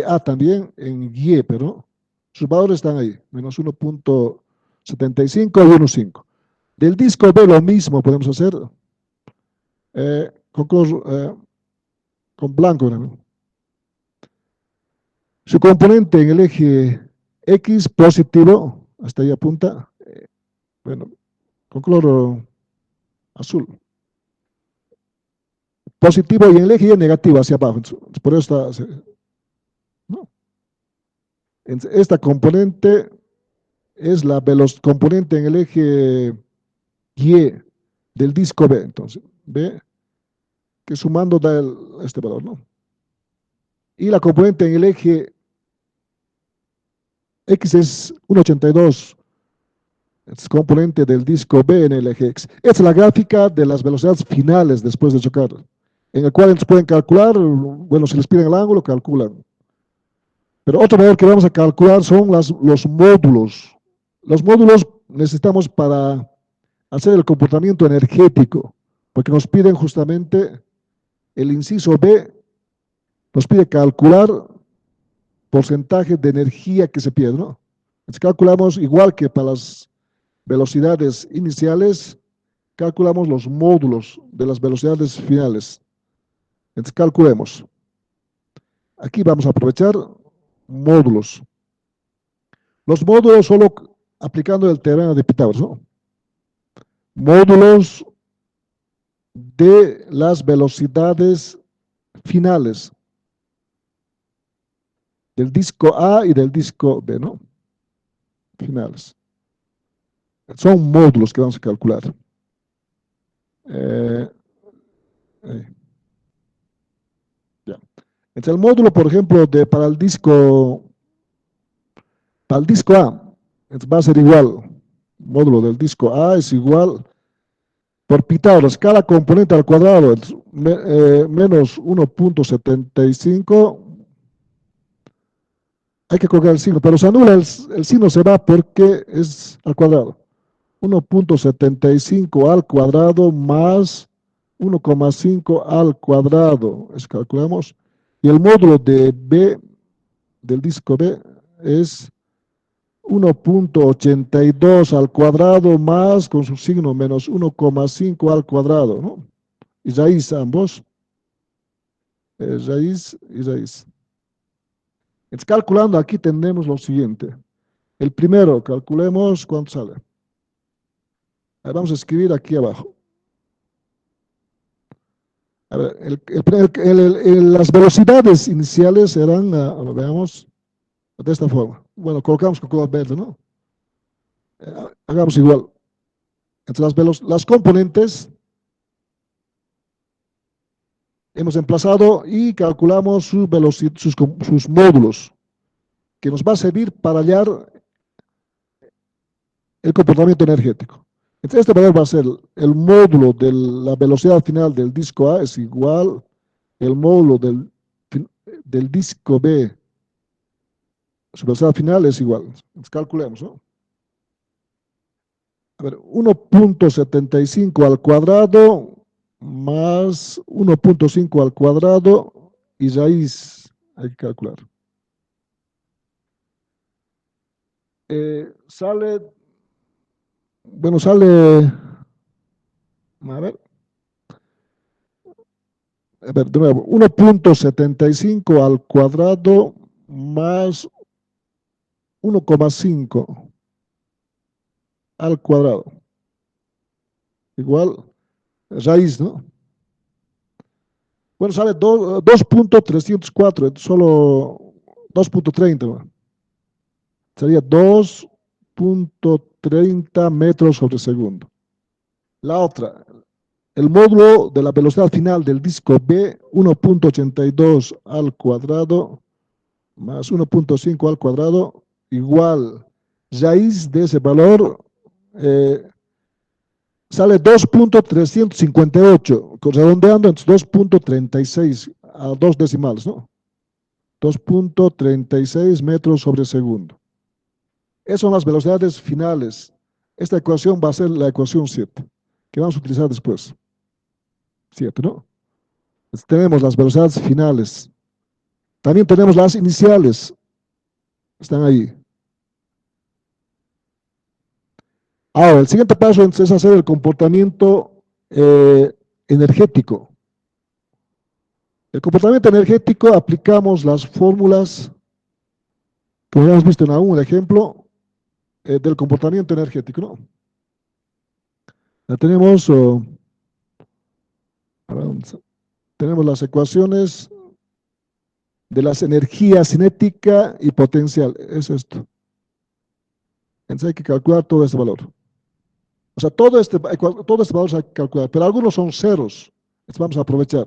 A también en Y, pero sus valores están ahí, menos 1,75 y 1,5. Del disco B lo mismo podemos hacer con blanco, ¿no? Su componente en el eje X positivo, hasta ahí apunta, bueno, con color azul. Positivo y en el eje Y negativo hacia abajo. Entonces, por eso está, ¿no? Esta componente es la componente en el eje Y del disco B. Entonces, B que sumando da este valor, ¿no? Y la componente en el eje X es 1,82, es componente del disco B en el eje X. Esta es la gráfica de las velocidades finales después de chocar, en el cual ellos pueden calcular, bueno, si les piden el ángulo, calculan. Pero otro valor que vamos a calcular son los módulos. Los módulos necesitamos para hacer el comportamiento energético, porque nos piden justamente el inciso B, nos pide calcular porcentaje de energía que se pierde, ¿no? Entonces calculamos igual que para las velocidades iniciales, calculamos los módulos de las velocidades finales. Entonces calculemos. Aquí vamos a aprovechar módulos. Los módulos solo aplicando el teorema de Pitágoras, ¿no? Módulos de las velocidades finales del disco A y del disco B, ¿no? Finales. Son módulos que vamos a calcular. Ya. Entonces el módulo, por ejemplo, para el disco A, va a ser igual. El módulo del disco A es igual por Pitágoras, cada componente al cuadrado, menos 1,75. Hay que colocar el signo, pero se anula el signo, se va porque es al cuadrado. 1,75 al cuadrado más 1,5 al cuadrado. Eso calculamos. Y el módulo de B, del disco B, es 1,82 al cuadrado más, con su signo, menos 1,5 al cuadrado, ¿no? Y raíz ambos. Raíz y raíz. Entonces, calculando aquí tenemos lo siguiente. El primero, calculemos cuánto sale. Ahí vamos a escribir aquí abajo. A ver, las velocidades iniciales serán, veamos, de esta forma. Bueno, colocamos con color verde, ¿no? Hagamos igual. Entonces, las componentes hemos emplazado y calculamos sus módulos, que nos va a servir para hallar el comportamiento energético. Entonces, este valor va a ser el módulo de la velocidad final del disco A es igual el módulo del disco B, su velocidad final es igual. Entonces, calculemos, ¿no? A ver, 1,75 al cuadrado más 1,5 al cuadrado y raíz, hay que calcular. Sale, bueno, sale, a ver, de nuevo, 1,75 al cuadrado más 1,5 al cuadrado. Igual, raíz, ¿no? Bueno, sale 2,304, solo 2,30, ¿no? Sería 2,30 metros sobre segundo. La otra, el módulo de la velocidad final del disco B, 1,82 al cuadrado más 1,5 al cuadrado, igual, raíz de ese valor, sale 2,358, redondeando entonces 2,36 a 2 decimales, ¿no? 2,36 metros sobre segundo. Esas son las velocidades finales. Esta ecuación va a ser la ecuación 7, que vamos a utilizar después. 7, ¿no? Entonces, tenemos las velocidades finales. También tenemos las iniciales. Están ahí. Ahora, el siguiente paso es hacer el comportamiento energético. El comportamiento energético aplicamos las fórmulas, como ya hemos visto en algún ejemplo, del comportamiento energético, ¿no? Ya tenemos, tenemos las ecuaciones de las energías cinética y potencial. Es esto. Entonces hay que calcular todo este valor. O sea, todo este valor se hay que calcular, pero algunos son ceros. Entonces vamos a aprovechar.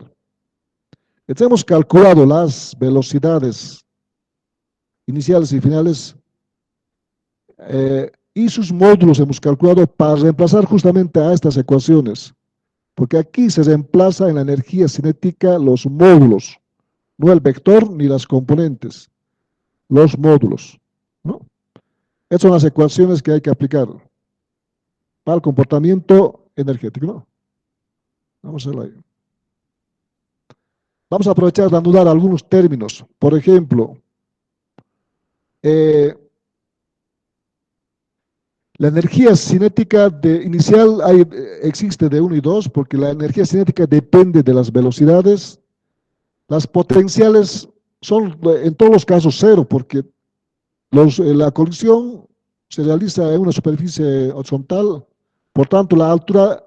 Entonces hemos calculado las velocidades iniciales y finales y sus módulos hemos calculado para reemplazar justamente a estas ecuaciones, porque aquí se reemplaza en la energía cinética los módulos, no el vector ni las componentes, los módulos, ¿no? Estas son las ecuaciones que hay que aplicar para el comportamiento energético, ¿no? Vamos a hacerlo ahí. Vamos a aprovechar de anudar algunos términos. Por ejemplo, la energía cinética inicial existe de 1 y 2 porque la energía cinética depende de las velocidades. Las potenciales son en todos los casos cero porque la colisión se realiza en una superficie horizontal, por tanto la altura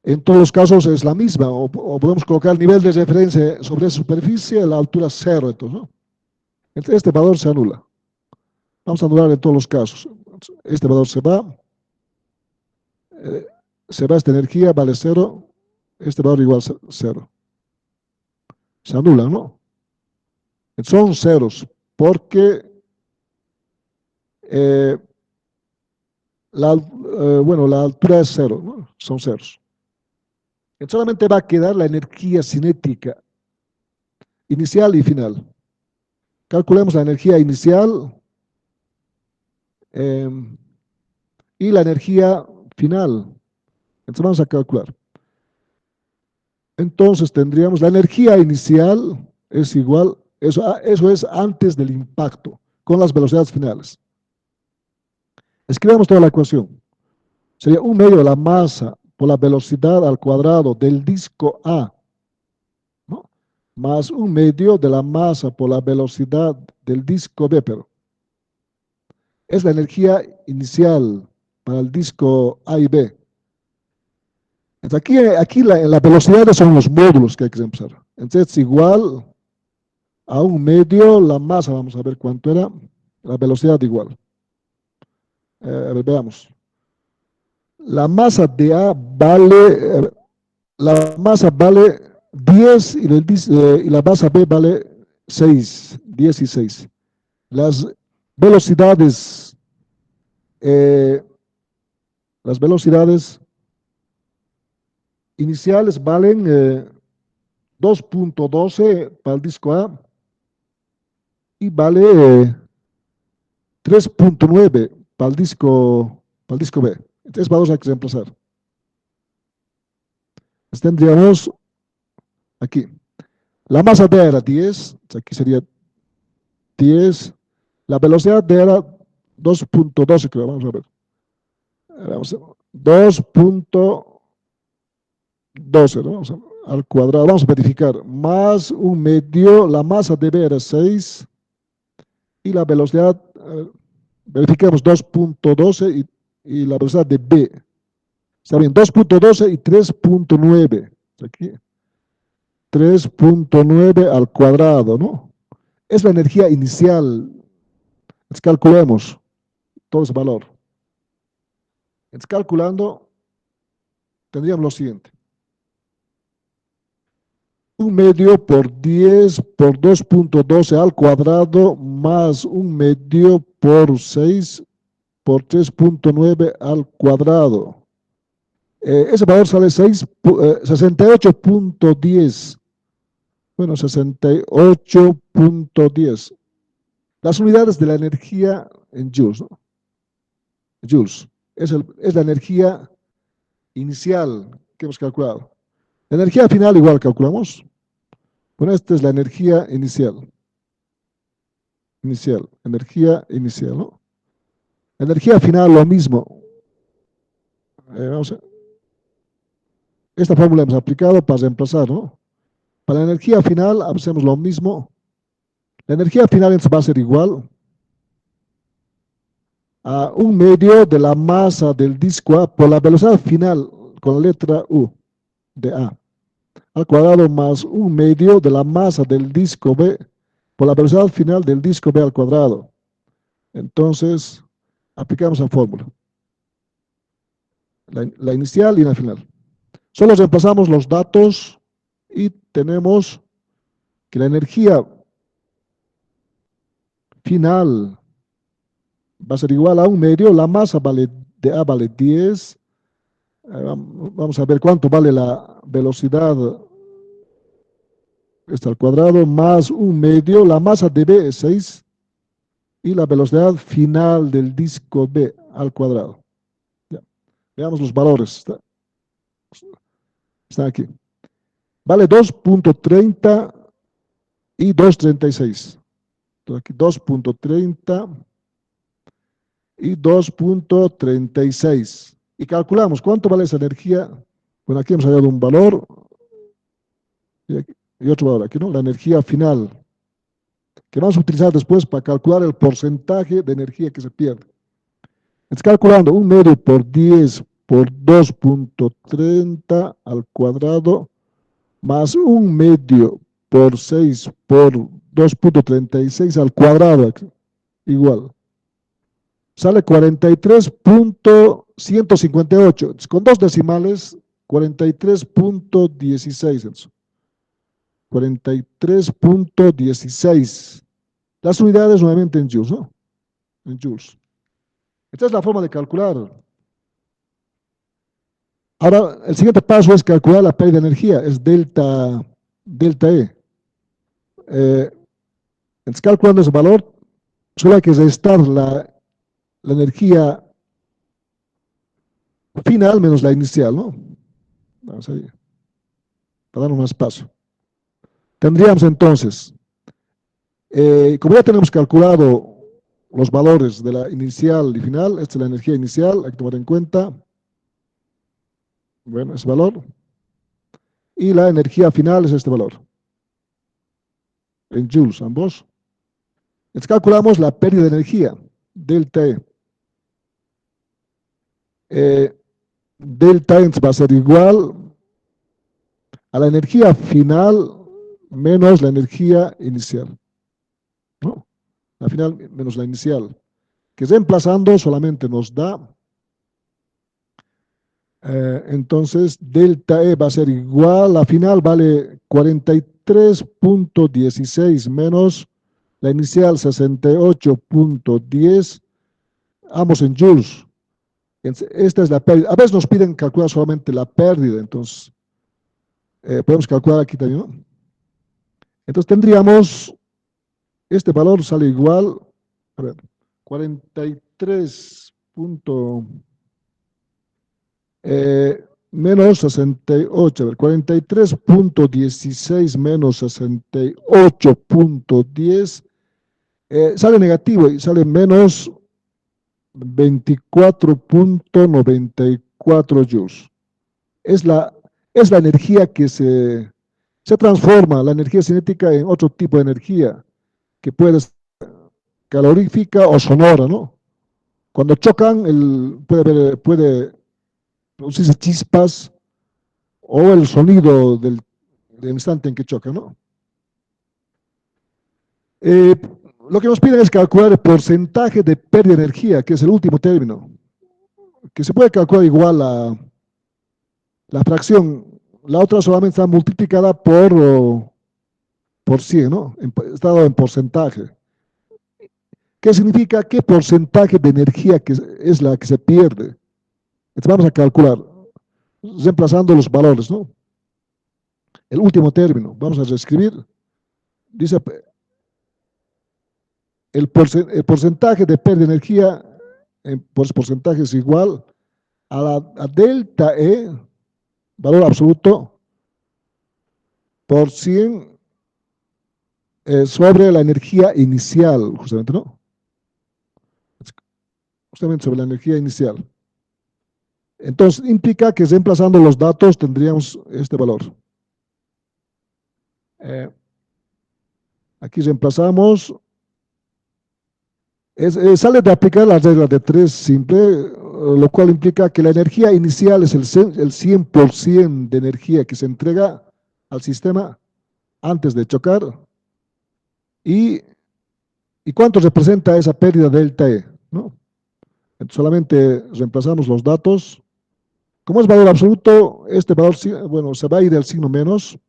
en todos los casos es la misma, o podemos colocar el nivel de referencia sobre esa superficie, la altura es cero, entonces, ¿no? Entonces, este valor se anula. Vamos a anular en todos los casos. Este valor se va esta energía, vale cero, este valor igual a cero. Se anulan, ¿no? Son ceros, porque bueno, la altura es cero, ¿no? Son ceros. Entonces solamente va a quedar la energía cinética inicial y final. Calculemos la energía inicial y la energía final. Entonces vamos a calcular. Entonces tendríamos la energía inicial es igual, eso es antes del impacto, con las velocidades finales. Escribamos toda la ecuación. Sería 1/2 de la masa por la velocidad al cuadrado del disco A, ¿no? Más 1/2 de la masa por la velocidad del disco B, pero es la energía inicial para el disco A y B. Entonces aquí la velocidad son los módulos que hay que reemplazar. Entonces es igual a 1/2 la masa, vamos a ver cuánto era, la velocidad igual. A ver, veamos. La masa de A vale, la masa vale 10 y la masa B vale 6, 10 y 6. Las velocidades, eh, las velocidades iniciales valen 2.12 para el disco A y vale 3.9 para el disco B. Entonces vamos a reemplazar. Entonces tendríamos aquí. La masa D era 10, aquí sería 10. La velocidad D era 2.12, creo, vamos a ver. 2.12, ¿no? Al cuadrado, vamos a verificar. Más 1/2, la masa de B era 6 y la velocidad, verifiquemos 2.12 y la velocidad de B. Está bien, 2.12 y 3.9. Aquí. 3.9 al cuadrado, ¿no? Es la energía inicial. Entonces calculemos todo ese valor. Entonces calculando, tendríamos lo siguiente. 1/2 por 10 por 2.12 al cuadrado más 1/2 por 6 por 3.9 al cuadrado. Ese valor sale 68.10. Bueno, 68.10. Las unidades de la energía en joules, ¿no? Joules. Es la energía inicial que hemos calculado. La energía final igual calculamos. Bueno, esta es la energía inicial. Energía inicial, ¿no? Energía final lo mismo. Vamos a, esta fórmula hemos aplicado para reemplazar, ¿no? Para la energía final hacemos lo mismo. La energía final entonces va a ser igual a 1/2 de la masa del disco A por la velocidad final con la letra U de A al cuadrado más 1/2 de la masa del disco B por la velocidad final del disco B al cuadrado. Entonces, aplicamos la fórmula. La inicial y la final. Solo reemplazamos los datos y tenemos que la energía final va a ser igual a 1/2, la masa de A vale 10. Vamos a ver cuánto vale la velocidad al cuadrado, más 1/2, la masa de B es 6 y la velocidad final del disco B al cuadrado. Ya. Veamos los valores. Están aquí. Vale 2.30 y 2.36. Entonces aquí 2.30 y 2.36. Y calculamos cuánto vale esa energía. Bueno, aquí hemos hallado un valor y otro valor aquí, ¿no? La energía final, que vamos a utilizar después para calcular el porcentaje de energía que se pierde. Entonces, calculando 1/2 por 10 por 2.30 al cuadrado, más 1/2 por 6 por 2.36 al cuadrado, igual. Sale 43.158. Con dos decimales, 43.16. 43.16. Las unidades nuevamente en joules, ¿no? En joules. Esta es la forma de calcular. Ahora, el siguiente paso es calcular la pérdida de energía, es delta E. Entonces, calculando ese valor, solo hay que restar la energía final menos la inicial, ¿no? Vamos ahí, para darnos más espacio. Tendríamos entonces, como ya tenemos calculado los valores de la inicial y final, esta es la energía inicial, hay que tomar en cuenta, bueno, ese valor, y la energía final es este valor, en joules ambos. Entonces calculamos la pérdida de energía, delta E. Delta E va a ser igual a la energía final menos la energía inicial, ¿no? La final menos la inicial, que reemplazando solamente nos da, entonces delta E va a ser igual, la final vale 43.16 menos la inicial 68.10, ambos en joules. Esta es la pérdida. A veces nos piden calcular solamente la pérdida, entonces podemos calcular aquí también, ¿no? Entonces tendríamos, este valor sale igual, a ver, 43 menos 68, a ver, 43.16 menos 68.10, sale negativo y sale menos 24.94 joules. Es la energía que se transforma, la energía cinética, en otro tipo de energía, que puede ser calorífica o sonora, ¿no? Cuando chocan, puede producirse chispas o el sonido del instante en que chocan, ¿no? Lo que nos piden es calcular el porcentaje de pérdida de energía, que es el último término, que se puede calcular igual a la fracción. La otra solamente está multiplicada por 100, ¿no? Está dado en porcentaje. ¿Qué significa? ¿Qué porcentaje de energía que es la que se pierde? Entonces vamos a calcular, reemplazando los valores, ¿no? El último término, vamos a reescribir. Dice, el porcentaje de pérdida de energía por porcentaje es igual a delta E, valor absoluto, por 100 sobre la energía inicial, justamente, ¿no? Justamente sobre la energía inicial. Entonces, implica que reemplazando los datos tendríamos este valor. Aquí reemplazamos. Sale de aplicar la regla de 3 simple, lo cual implica que la energía inicial es el 100% de energía que se entrega al sistema antes de chocar. ¿Y cuánto representa esa pérdida delta E? ¿No? Entonces, solamente reemplazamos los datos Como es valor absoluto, este valor, bueno, se va a ir el signo menos,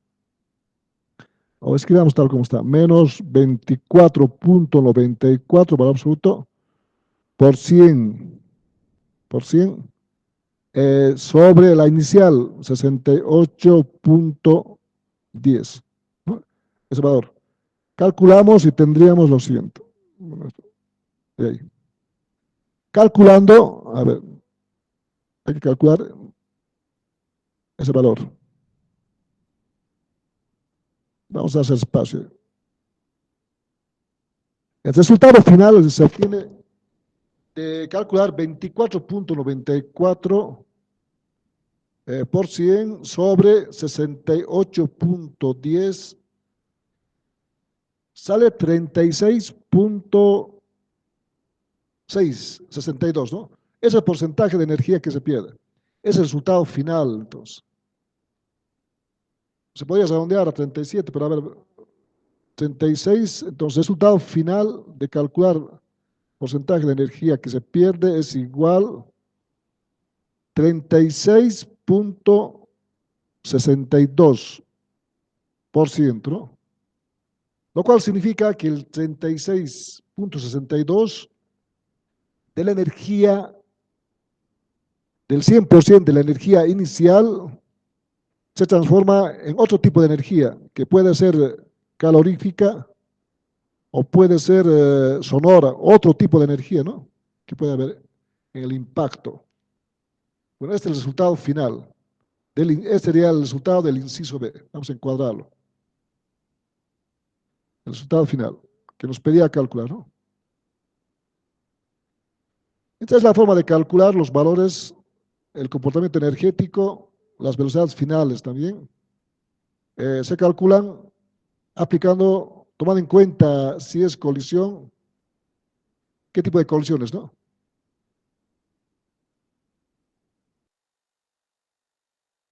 o escribamos tal como está, menos 24.94 valor absoluto por 100 sobre la inicial, 68.10, ¿no? Ese valor. Calculamos y tendríamos lo siguiente. Bueno, de ahí. Calculando, a ver, hay que calcular ese valor. Vamos a hacer espacio. El resultado final se obtiene de calcular 24.94 por 100 sobre 68.10 sale 36.662, ¿no? Ese es el porcentaje de energía que se pierde. Ese es el resultado final, entonces. Se podría redondear a 37, pero a ver, 36, entonces el resultado final de calcular porcentaje de energía que se pierde es igual 36.62%, ¿no? Lo cual significa que el 36.62 de la energía, del 100% de la energía inicial, se transforma en otro tipo de energía, que puede ser calorífica o puede ser sonora, otro tipo de energía, ¿no? Que puede haber en el impacto. Bueno, este es el resultado final. Este sería el resultado del inciso B. Vamos a encuadrarlo. El resultado final, que nos pedía calcular, ¿no? Esta es la forma de calcular los valores, el comportamiento energético, las velocidades finales también. Se calculan aplicando, tomando en cuenta si es colisión, qué tipo de colisiones, ¿no?